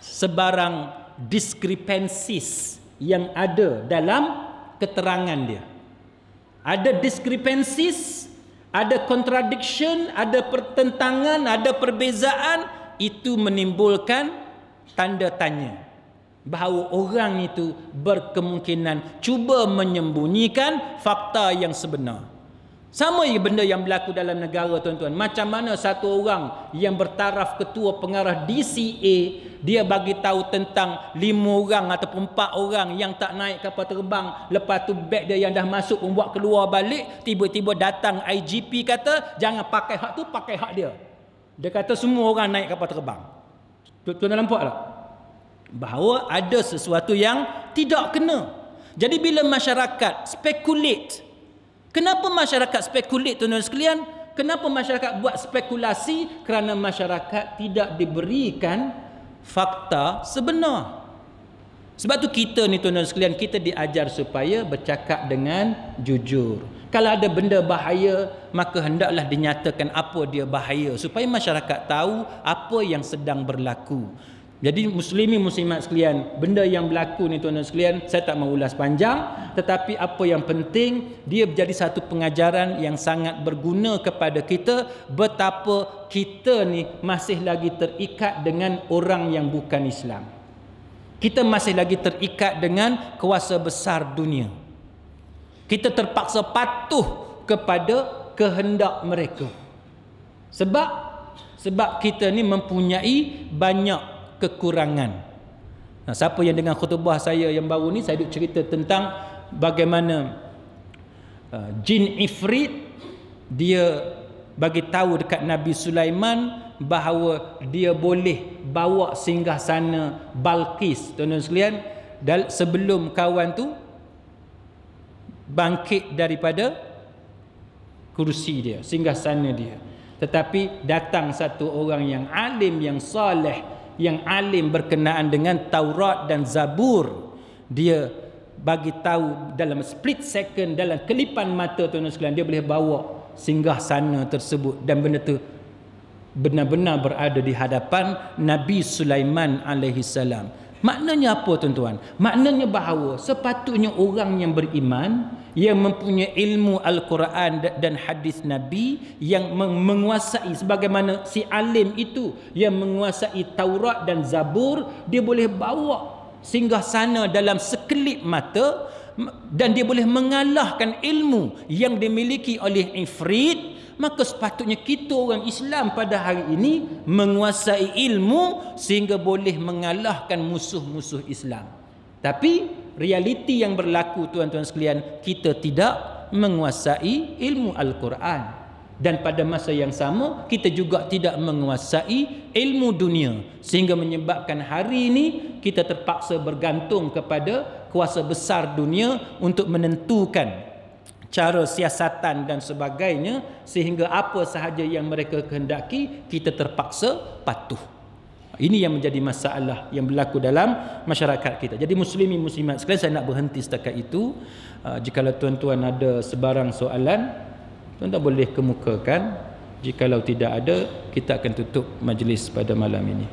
sebarang discrepancies yang ada dalam keterangan dia. Ada discrepancies, ada contradiction, ada pertentangan, ada perbezaan, itu menimbulkan tanda tanya bahawa orang itu berkemungkinan cuba menyembunyikan fakta yang sebenar. Sama je benda yang berlaku dalam negara, tuan-tuan. Macam mana satu orang yang bertaraf ketua pengarah DCA, dia bagi tahu tentang 5 orang ataupun 4 orang yang tak naik kapal terbang, lepas tu beg dia yang dah masuk membuat keluar balik, tiba-tiba datang IGP kata jangan pakai hak tu, pakai hak dia. Dia kata semua orang naik kapal terbang. Tuan-tuan nampak tak? Bahawa ada sesuatu yang tidak kena. Jadi bila masyarakat speculate, kenapa masyarakat speculate, tuan-tuan sekalian? Kenapa masyarakat buat spekulasi? Kerana masyarakat tidak diberikan fakta sebenar. Sebab tu kita ni, tuan-tuan sekalian, kita diajar supaya bercakap dengan jujur. Kalau ada benda bahaya, maka hendaklah dinyatakan apa dia bahaya, supaya masyarakat tahu apa yang sedang berlaku. Jadi muslimin muslimat sekalian, benda yang berlaku ni, tuan-tuan sekalian, saya tak mahu ulas panjang, tetapi apa yang penting, dia menjadi satu pengajaran yang sangat berguna kepada kita, betapa kita ni masih lagi terikat dengan orang yang bukan Islam. Kita masih lagi terikat dengan kuasa besar dunia. Kita terpaksa patuh kepada kehendak mereka. Sebab kita ni mempunyai banyak kekurangan. Nah, siapa yang dengar khutbah saya yang baru ni, saya duk cerita tentang bagaimana jin Ifrit dia bagi tahu dekat Nabi Sulaiman bahawa dia boleh bawa singgasana Balqis, tuan-tuan sekalian, sebelum kawan tu bangkit daripada kursi dia, singgasana dia. Tetapi datang satu orang yang alim, yang soleh, yang alim berkenaan dengan Taurat dan Zabur. Dia bagi tahu dalam split second, dalam kelipan mata, tuan-tuan sekalian, dia boleh bawa singgasana tersebut, dan benda tu benar-benar berada di hadapan Nabi Sulaiman alaihi salam. Maknanya apa, tuan-tuan? Maknanya bahawa sepatutnya orang yang beriman, yang mempunyai ilmu Al-Quran dan hadis Nabi, yang menguasai sebagaimana si alim itu yang menguasai Taurat dan Zabur, dia boleh bawa singgasana dalam sekelip mata, dan dia boleh mengalahkan ilmu yang dimiliki oleh Ifrit. Maka sepatutnya kita orang Islam pada hari ini menguasai ilmu sehingga boleh mengalahkan musuh-musuh Islam. Tapi realiti yang berlaku, tuan-tuan sekalian, kita tidak menguasai ilmu Al-Quran, dan pada masa yang sama kita juga tidak menguasai ilmu dunia, sehingga menyebabkan hari ini kita terpaksa bergantung kepada kuasa besar dunia untuk menentukan cara siasatan dan sebagainya, sehingga apa sahaja yang mereka kehendaki kita terpaksa patuh. Ini yang menjadi masalah yang berlaku dalam masyarakat kita. Jadi muslimin muslimat sekalian, saya nak berhenti setakat itu. Jikalau tuan-tuan ada sebarang soalan, tuan-tuan boleh kemukakan. Jikalau tidak ada, kita akan tutup majlis pada malam ini.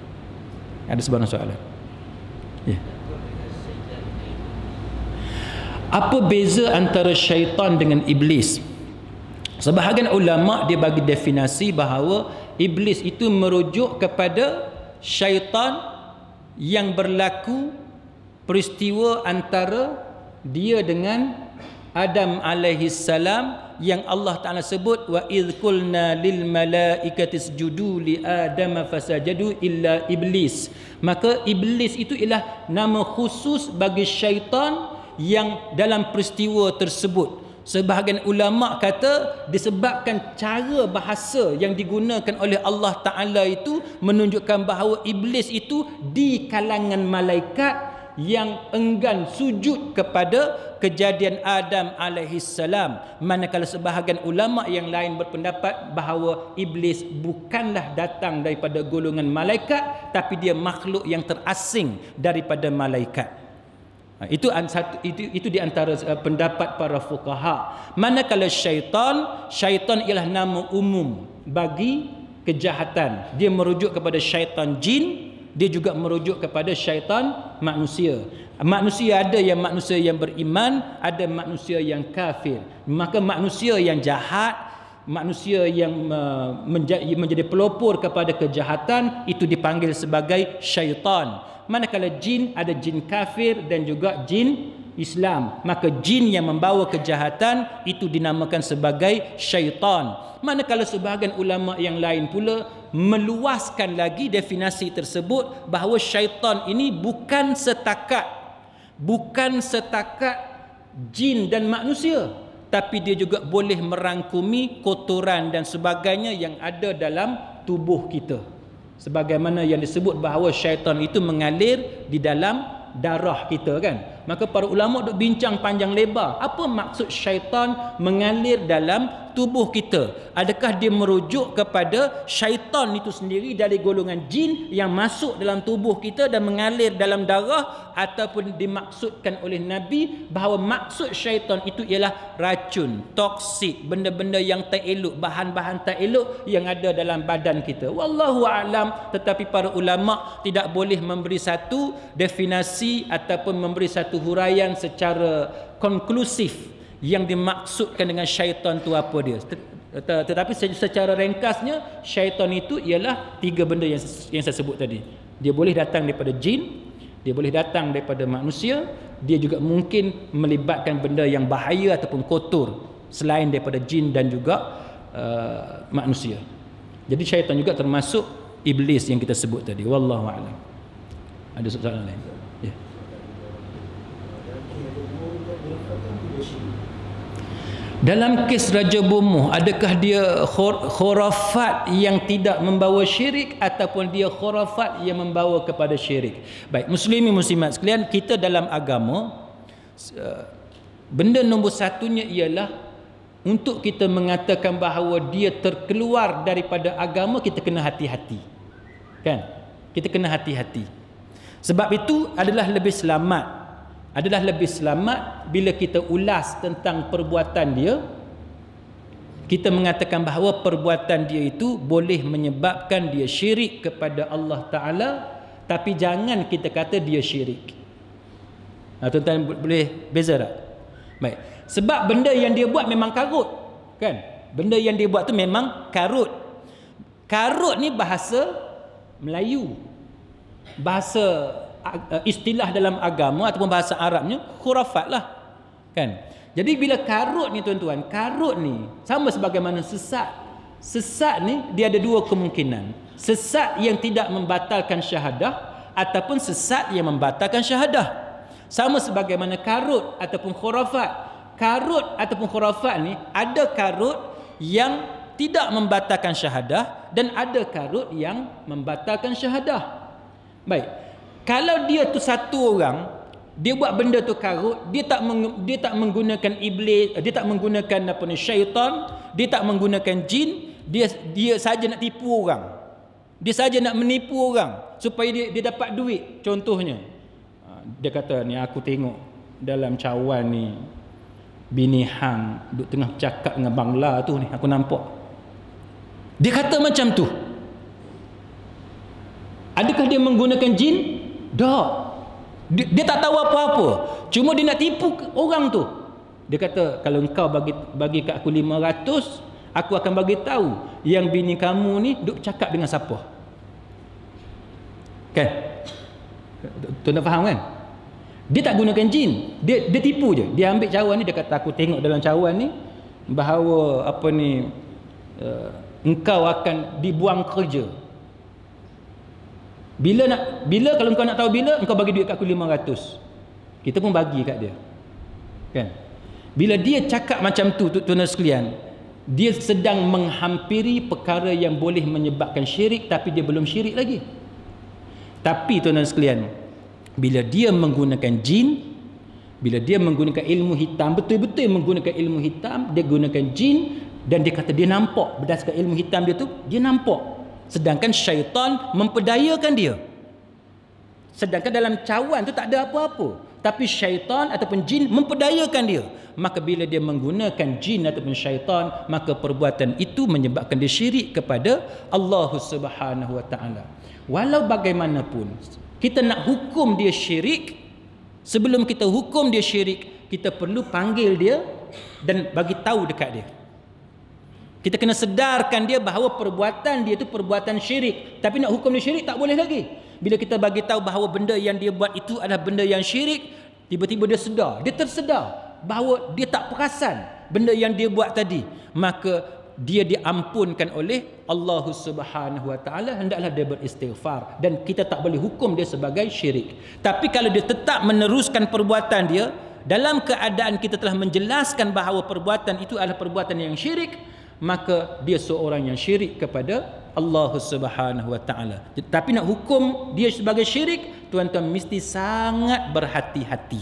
Ada sebarang soalan? Ya. Apa beza antara syaitan dengan iblis? Sebahagian ulama dia bagi definisi bahawa iblis itu merujuk kepada syaitan yang berlaku peristiwa antara dia dengan Adam alaihi salam, yang Allah Taala sebut wa idz qulna lil malaikati isjudu li adam fasajadu illa iblis. Maka iblis itu ialah nama khusus bagi syaitan yang dalam peristiwa tersebut. Sebahagian ulama kata disebabkan cara bahasa yang digunakan oleh Allah Ta'ala itu menunjukkan bahawa iblis itu di kalangan malaikat yang enggan sujud kepada kejadian Adam alaihi salam. Manakala sebahagian ulama yang lain berpendapat bahawa iblis bukanlah datang daripada golongan malaikat, tapi dia makhluk yang terasing daripada malaikat. Itu di antara pendapat para fuqaha. Manakala syaitan ialah nama umum bagi kejahatan. Dia merujuk kepada syaitan jin dia juga merujuk kepada syaitan manusia. Manusia ada yang manusia yang beriman, ada manusia yang kafir. Maka manusia yang jahat, manusia yang menjadi pelopor kepada kejahatan, itu dipanggil sebagai syaitan. Manakala jin, ada jin kafir dan juga jin Islam. Maka jin yang membawa kejahatan itu dinamakan sebagai syaitan. Manakala sebahagian ulama yang lain pula meluaskan lagi definisi tersebut, bahawa syaitan ini bukan setakat jin dan manusia, tapi dia juga boleh merangkumi kotoran dan sebagainya yang ada dalam tubuh kita. Sebagaimana yang disebut bahawa syaitan itu mengalir di dalam darah kita, kan? Maka para ulama duk bincang panjang lebar, apa maksud syaitan mengalir dalam tubuh kita? Adakah dia merujuk kepada syaitan itu sendiri dari golongan jin yang masuk dalam tubuh kita dan mengalir dalam darah, ataupun dimaksudkan oleh Nabi bahawa maksud syaitan itu ialah racun, toksik, benda-benda yang tak elok, bahan-bahan tak elok yang ada dalam badan kita? Wallahu a'lam. Tetapi para ulama tidak boleh memberi satu definisi ataupun memberi satu huraian secara konklusif yang dimaksudkan dengan syaitan tu apa dia. Tetapi secara ringkasnya, syaitan itu ialah tiga benda yang saya sebut tadi. Dia boleh datang daripada jin, dia boleh datang daripada manusia, dia juga mungkin melibatkan benda yang bahaya ataupun kotor selain daripada jin dan juga manusia. Jadi syaitan juga termasuk iblis yang kita sebut tadi. Wallahu a'lam. Ada soalan lain? Ya. Dalam kes Raja Bomoh, adakah dia khurafat yang tidak membawa syirik ataupun dia khurafat yang membawa kepada syirik? Baik, muslimin muslimat sekalian, kita dalam agama, benda nombor satunya ialah untuk kita mengatakan bahawa dia terkeluar daripada agama, kita kena hati-hati. Kan? Kita kena hati-hati. Sebab itu adalah lebih selamat bila kita ulas tentang perbuatan dia, kita mengatakan bahawa perbuatan dia itu boleh menyebabkan dia syirik kepada Allah Ta'ala, tapi jangan kita kata dia syirik. Tuan-tuan boleh beza tak? Baik. Sebab benda yang dia buat memang karut, kan? Benda yang dia buat tu memang karut. Karut ni bahasa Melayu. Bahasa istilah dalam agama ataupun bahasa Arabnya khurafat lah, kan? Jadi bila karut ni tuan-tuan, karut ni sama sebagaimana sesat. Sesat ni dia ada dua kemungkinan. Sesat yang tidak membatalkan syahadah ataupun sesat yang membatalkan syahadah. Sama sebagaimana karut ataupun khurafat. Karut ataupun khurafat ni, ada karut yang tidak membatalkan syahadah dan ada karut yang membatalkan syahadah. Baik. Kalau dia tu satu orang, dia buat benda tu karut, dia tak menggunakan iblis, dia tak menggunakan apa ni syaitan, dia tak menggunakan jin, dia saja nak tipu orang. Dia saja nak menipu orang supaya dia dapat duit. Contohnya, dia kata ni, aku tengok dalam cawan ni bini hang duk tengah cakap dengan bangla tu ni, aku nampak. Dia kata macam tu. Adakah dia menggunakan jin? Tak. Dia tak tahu apa-apa. Cuma dia nak tipu orang tu. Dia kata, kalau engkau bagi kat aku 500, aku akan bagi tahu yang bini kamu ni duk cakap dengan siapa. Kan? Tuan-tuan faham kan? Dia tak gunakan jin. Dia tipu je. Dia ambil cawan ni, dia kata, aku tengok dalam cawan ni bahawa apa ni engkau akan dibuang kerja. Bila kalau kau nak tahu bila, engkau bagi duit kat aku 500. Kita pun bagi kat dia. Kan? Bila dia cakap macam tu, tuan-tuan sekalian, dia sedang menghampiri perkara yang boleh menyebabkan syirik, tapi dia belum syirik lagi. Tapi tuan-tuan sekalian, bila dia menggunakan jin, bila dia menggunakan ilmu hitam, betul-betul menggunakan ilmu hitam, dia gunakan jin, dan dia kata dia nampak, berdasarkan ilmu hitam dia tu, dia nampak. Sedangkan syaitan memperdayakan dia. Sedangkan dalam cawan tu tak ada apa-apa, tapi syaitan ataupun jin memperdayakan dia. maka bila dia menggunakan jin ataupun syaitan, maka perbuatan itu menyebabkan dia syirik kepada Allah Subhanahu wa taala. Walau bagaimanapun kita nak hukum dia syirik, sebelum kita hukum dia syirik, kita perlu panggil dia dan bagi tahu dekat dia. Kita kena sedarkan dia bahawa perbuatan dia itu perbuatan syirik. Tapi nak hukum dia syirik tak boleh lagi. Bila kita bagi tahu bahawa benda yang dia buat itu adalah benda yang syirik, tiba-tiba dia sedar, dia tersedar bahawa dia tak perasan benda yang dia buat tadi, maka dia diampunkan oleh Allah Subhanahu wa taala, hendaklah dia beristighfar dan kita tak boleh hukum dia sebagai syirik. Tapi kalau dia tetap meneruskan perbuatan dia dalam keadaan kita telah menjelaskan bahawa perbuatan itu adalah perbuatan yang syirik, maka dia seorang yang syirik kepada Allah Subhanahu wa taala. Tapi nak hukum dia sebagai syirik, tuan-tuan mesti sangat berhati-hati.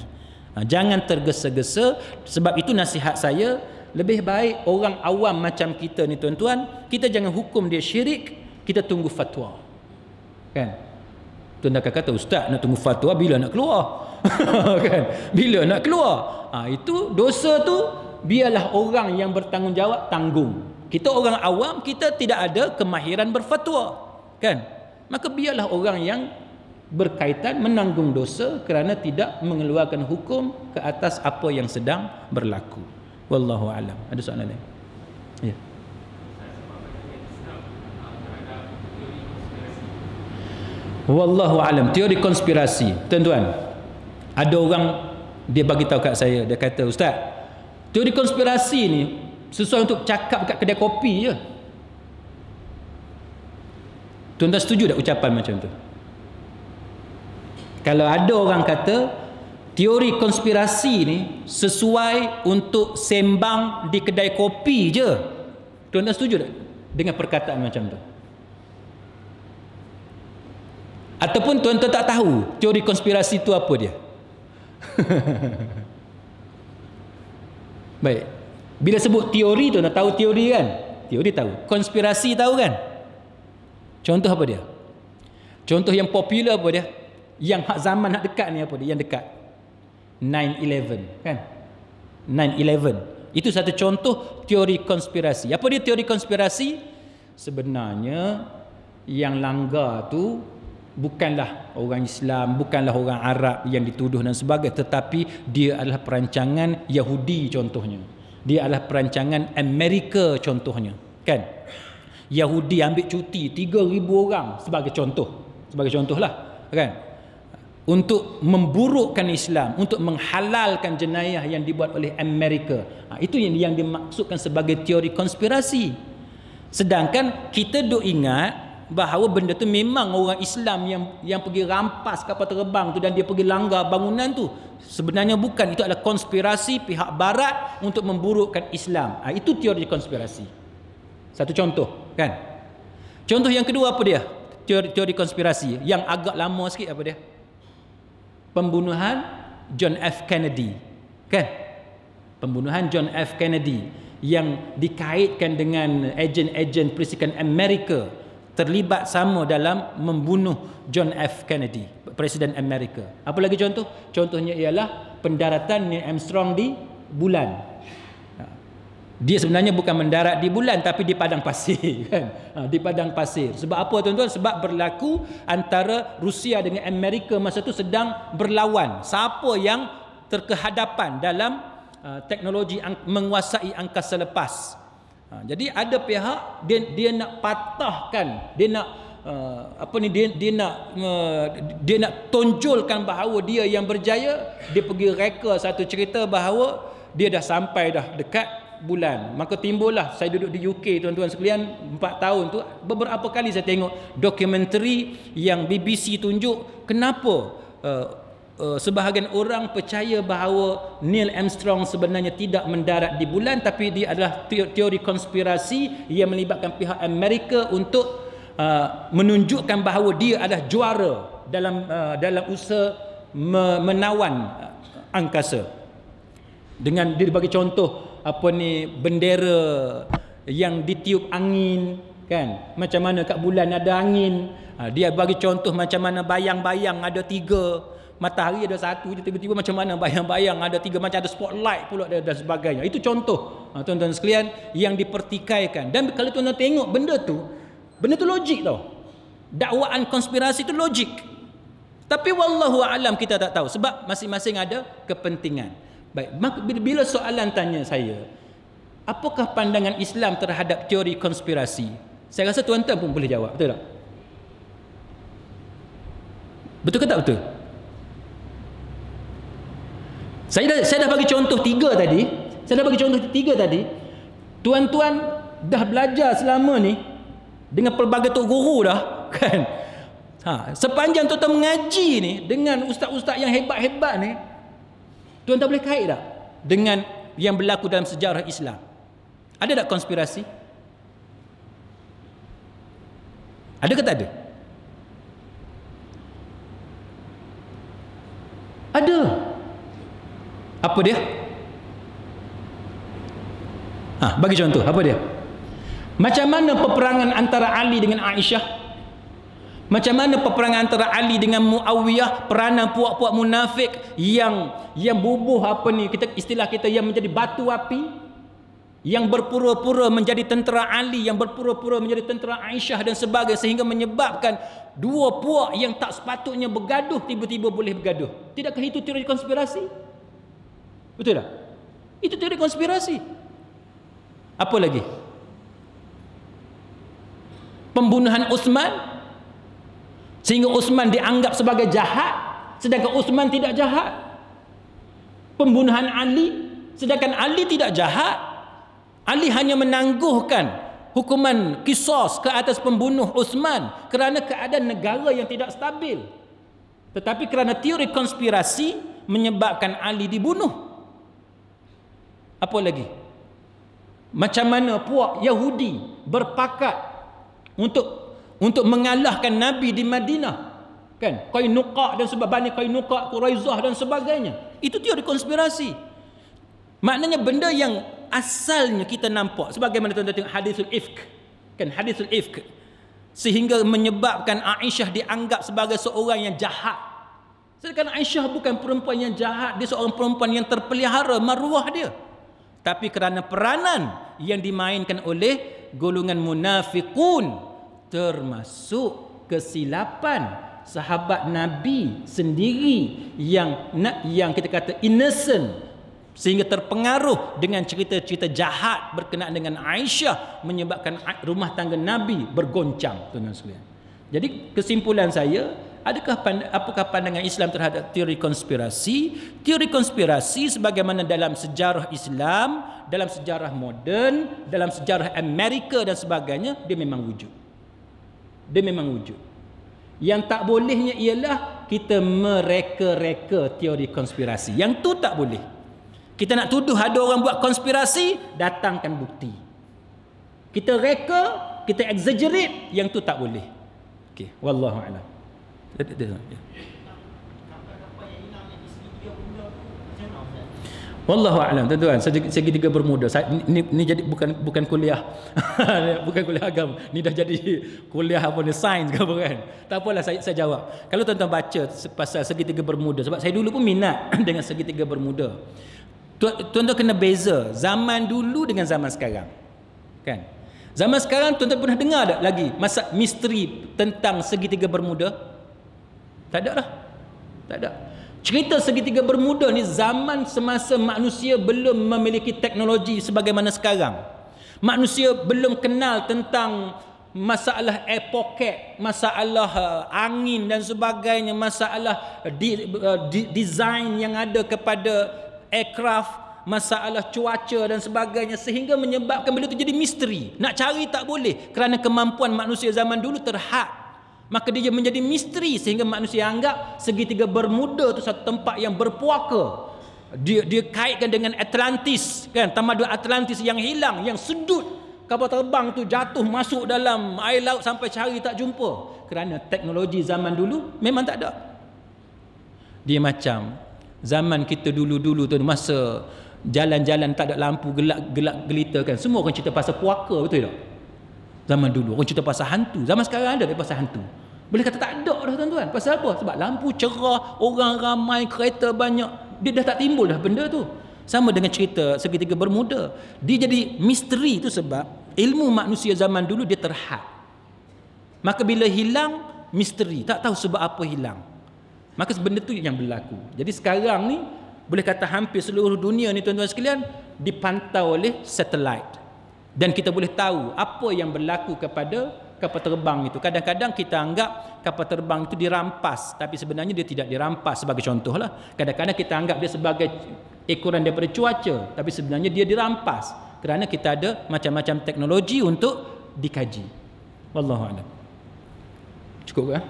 Jangan tergesa-gesa. Sebab itu nasihat saya, lebih baik orang awam macam kita ni tuan-tuan, kita jangan hukum dia syirik, kita tunggu fatwa. Kan? Tuan-tuan akan kata, ustaz nak tunggu fatwa bila nak keluar? Kan? Bila nak keluar? Itu dosa tu biarlah orang yang bertanggungjawab tanggung. Kita orang awam, kita tidak ada kemahiran berfatwa, kan? Maka biarlah orang yang berkaitan menanggung dosa kerana tidak mengeluarkan hukum ke atas apa yang sedang berlaku. Wallahu alam. Ada soalan lain? Ya. Wallahu alam. Teori konspirasi, tuan-tuan. Ada orang dia bagi tahu kat saya, dia kata, ustaz, teori konspirasi ni sesuai untuk cakap kat kedai kopi je. Tuan-tuan setuju tak ucapan macam tu? Kalau ada orang kata teori konspirasi ni sesuai untuk sembang di kedai kopi je, tuan-tuan setuju tak dengan perkataan macam tu? Ataupun tuan-tuan tak tahu teori konspirasi tu apa dia? Baik. Bila sebut teori, tuan tahu teori kan? Teori tahu. Konspirasi tahu kan? Contoh apa dia? Contoh yang popular apa dia? Yang hak zaman hak dekat ni apa dia? Yang dekat 9/11 kan? 9/11 itu satu contoh teori konspirasi. Apa dia teori konspirasi? Sebenarnya yang langgar tu bukanlah orang Islam, bukanlah orang Arab yang dituduh dan sebagainya, tetapi dia adalah perancangan Yahudi contohnya. Dia adalah perancangan Amerika contohnya, kan? Yahudi ambil cuti 3,000 orang sebagai contohlah, kan? Untuk memburukkan Islam, untuk menghalalkan jenayah yang dibuat oleh Amerika. Itu yang dimaksudkan sebagai teori konspirasi. Sedangkan kita duk ingat bahawa benda tu memang orang Islam yang pergi rampas kapal terbang tu dan dia pergi langgar bangunan tu. Sebenarnya bukan, itu adalah konspirasi pihak barat untuk memburukkan Islam. Itu teori konspirasi. Satu contoh, kan? Contoh yang kedua apa dia? Teori konspirasi yang agak lama sikit apa dia? Pembunuhan John F. Kennedy, kan? Pembunuhan John F. Kennedy yang dikaitkan dengan ejen-ejen perisikan Amerika terlibat sama dalam membunuh John F. Kennedy, Presiden Amerika. Apa lagi contoh? Contohnya ialah pendaratan Neil Armstrong di bulan. Dia sebenarnya bukan mendarat di bulan tapi di padang pasir, kan? Di padang pasir. Sebab apa tuan-tuan? Sebab berlaku antara Rusia dengan Amerika masa tu sedang berlawan. Siapa yang terkehadapan dalam teknologi menguasai angkasa lepas. Jadi ada pihak dia nak patahkan, dia nak dia nak tonjolkan bahawa dia yang berjaya. Dia pergi reka satu cerita bahawa dia dah sampai dah dekat bulan. Maka timbullah, saya duduk di UK tuan-tuan sekalian 4 tahun tu, beberapa kali saya tengok dokumentari yang BBC tunjuk kenapa sebahagian orang percaya bahawa Neil Armstrong sebenarnya tidak mendarat di bulan, tapi dia adalah teori konspirasi yang melibatkan pihak Amerika untuk menunjukkan bahawa dia adalah juara dalam usaha menawan angkasa. Dengan dia bagi contoh bendera yang ditiup angin, kan? Macam mana kat bulan ada angin. Dia bagi contoh macam mana bayang-bayang ada 3. matahari ada satu je, tiba-tiba macam mana bayang-bayang ada tiga, macam ada spotlight pula dan sebagainya. Itu contoh tuan-tuan sekalian yang dipertikaikan. Dan kalau tuan-tuan tengok benda tu logik tau. Dakwaan konspirasi itu logik. Tapi wallahu alam kita tak tahu sebab masing-masing ada kepentingan. Baik, bila soalan tanya saya, apakah pandangan Islam terhadap teori konspirasi? Saya rasa tuan-tuan pun boleh jawab, betul tak? Betul ke tak betul? Saya dah bagi contoh tiga tadi. Tuan-tuan dah belajar selama ni dengan pelbagai tok guru dah, kan? Sepanjang tuan-tuan mengaji ni dengan ustaz-ustaz yang hebat-hebat ni, tuan-tuan boleh kait tak dengan yang berlaku dalam sejarah Islam? Ada tak konspirasi? Ada ke tak ada? Ada. Apa dia? Bagi contoh, apa dia? Macam mana peperangan antara Ali dengan Aisyah? Macam mana peperangan antara Ali dengan Muawiyah, peranan puak-puak munafik yang bubuh istilah kita yang menjadi batu api, yang berpura-pura menjadi tentera Ali, yang berpura-pura menjadi tentera Aisyah dan sebagainya, sehingga menyebabkan dua puak yang tak sepatutnya bergaduh tiba-tiba boleh bergaduh. Tidakkah itu teori konspirasi? Betul tak? Itu teori konspirasi. Apa lagi? Pembunuhan Uthman sehingga Uthman dianggap sebagai jahat sedangkan Uthman tidak jahat. Pembunuhan Ali sedangkan Ali tidak jahat. Ali hanya menangguhkan hukuman qisas ke atas pembunuh Uthman kerana keadaan negara yang tidak stabil. Tetapi kerana teori konspirasi menyebabkan Ali dibunuh. Apa lagi? Macam mana puak Yahudi berpakat untuk mengalahkan Nabi di Madinah, kan? Qainuqa dan Bani Qainuqa, Quraizah dan sebagainya. Itu teori konspirasi. Maknanya benda yang asalnya kita nampak, sebagaimana tuan-tuan tengok hadisul ifk, kan? Hadisul ifk sehingga menyebabkan Aisyah dianggap sebagai seorang yang jahat. Sedangkan Aisyah bukan perempuan yang jahat, dia seorang perempuan yang terpelihara maruah dia. Tapi kerana peranan yang dimainkan oleh golongan munafiqun, termasuk kesilapan sahabat Nabi sendiri yang kita kata innocent, sehingga terpengaruh dengan cerita-cerita jahat berkenaan dengan Aisyah, menyebabkan rumah tangga Nabi bergoncang, tuan-tuan sekalian. Jadi kesimpulan saya, apakah pandangan Islam terhadap teori konspirasi? Teori konspirasi sebagaimana dalam sejarah Islam, dalam sejarah moden, dalam sejarah Amerika dan sebagainya, dia memang wujud. Dia memang wujud. Yang tak bolehnya ialah kita mereka-reka teori konspirasi. Yang tu tak boleh. Kita nak tuduh ada orang buat konspirasi, datangkan bukti. Kita reka, kita exaggerate, yang tu tak boleh. Okey, wallahu a'lam. Wallahu a'lam, tuan-tuan. Segitiga bermuda. Ni jadi bukan kuliah. Bukan kuliah agama. Ni dah jadi kuliah sains ke apa kan. Tak apalah, saya jawab. Kalau tuan-tuan baca pasal segitiga bermuda, sebab saya dulu pun minat dengan segitiga bermuda. Tuan-tuan kena beza zaman dulu dengan zaman sekarang. Kan? Zaman sekarang tuan-tuan pernah dengar tak lagi masa misteri tentang segitiga bermuda? Tak ada lah. Tak ada. Cerita segitiga bermuda ni zaman semasa manusia belum memiliki teknologi sebagaimana sekarang. Manusia belum kenal tentang masalah air pocket, masalah angin dan sebagainya, masalah design yang ada kepada aircraft, masalah cuaca dan sebagainya, sehingga menyebabkan benda itu jadi misteri. Nak cari tak boleh kerana kemampuan manusia zaman dulu terhad. Maka dia menjadi misteri sehingga manusia anggap segitiga bermuda itu satu tempat yang berpuaka. Dia kaitkan dengan Atlantis, kan? Tamadun Atlantis yang hilang, yang sudut kapal terbang tu jatuh masuk dalam air laut sampai cari tak jumpa. Kerana teknologi zaman dulu memang tak ada. Dia macam zaman kita dulu-dulu tu, masa jalan-jalan tak ada lampu, gelap gelita, kan? Semua orang cerita pasal puaka, betul tak? Zaman dulu orang cerita pasal hantu. Zaman sekarang ada pasal hantu. Boleh kata tak ada dah tuan-tuan. Pasal apa? Sebab lampu cerah, orang ramai, kereta banyak, dia dah tak timbul dah benda tu. Sama dengan cerita segitiga bermuda. Dia jadi misteri tu sebab ilmu manusia zaman dulu dia terhad. Maka bila hilang, misteri, tak tahu sebab apa hilang. Maka benda tu yang berlaku. Jadi sekarang ni boleh kata hampir seluruh dunia ni tuan-tuan sekalian dipantau oleh satelit. Dan kita boleh tahu apa yang berlaku kepada kapal terbang itu. Kadang-kadang kita anggap kapal terbang itu dirampas, tapi sebenarnya dia tidak dirampas. Sebagai contohlah, kadang-kadang kita anggap dia sebagai ekoran daripada cuaca, tapi sebenarnya dia dirampas kerana kita ada macam-macam teknologi untuk dikaji. Wallahu a'lam. Cukup kan?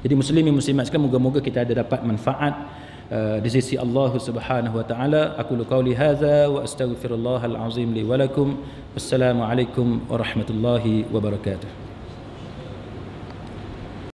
Jadi muslimin muslimat sekalian, moga-moga kita ada dapat manfaat di sisi Allah Subhanahu wa taala. Aku qauli hadza wa astaghfirullahal azim li wa lakum. Wassalamu alaikum warahmatullahi wabarakatuh.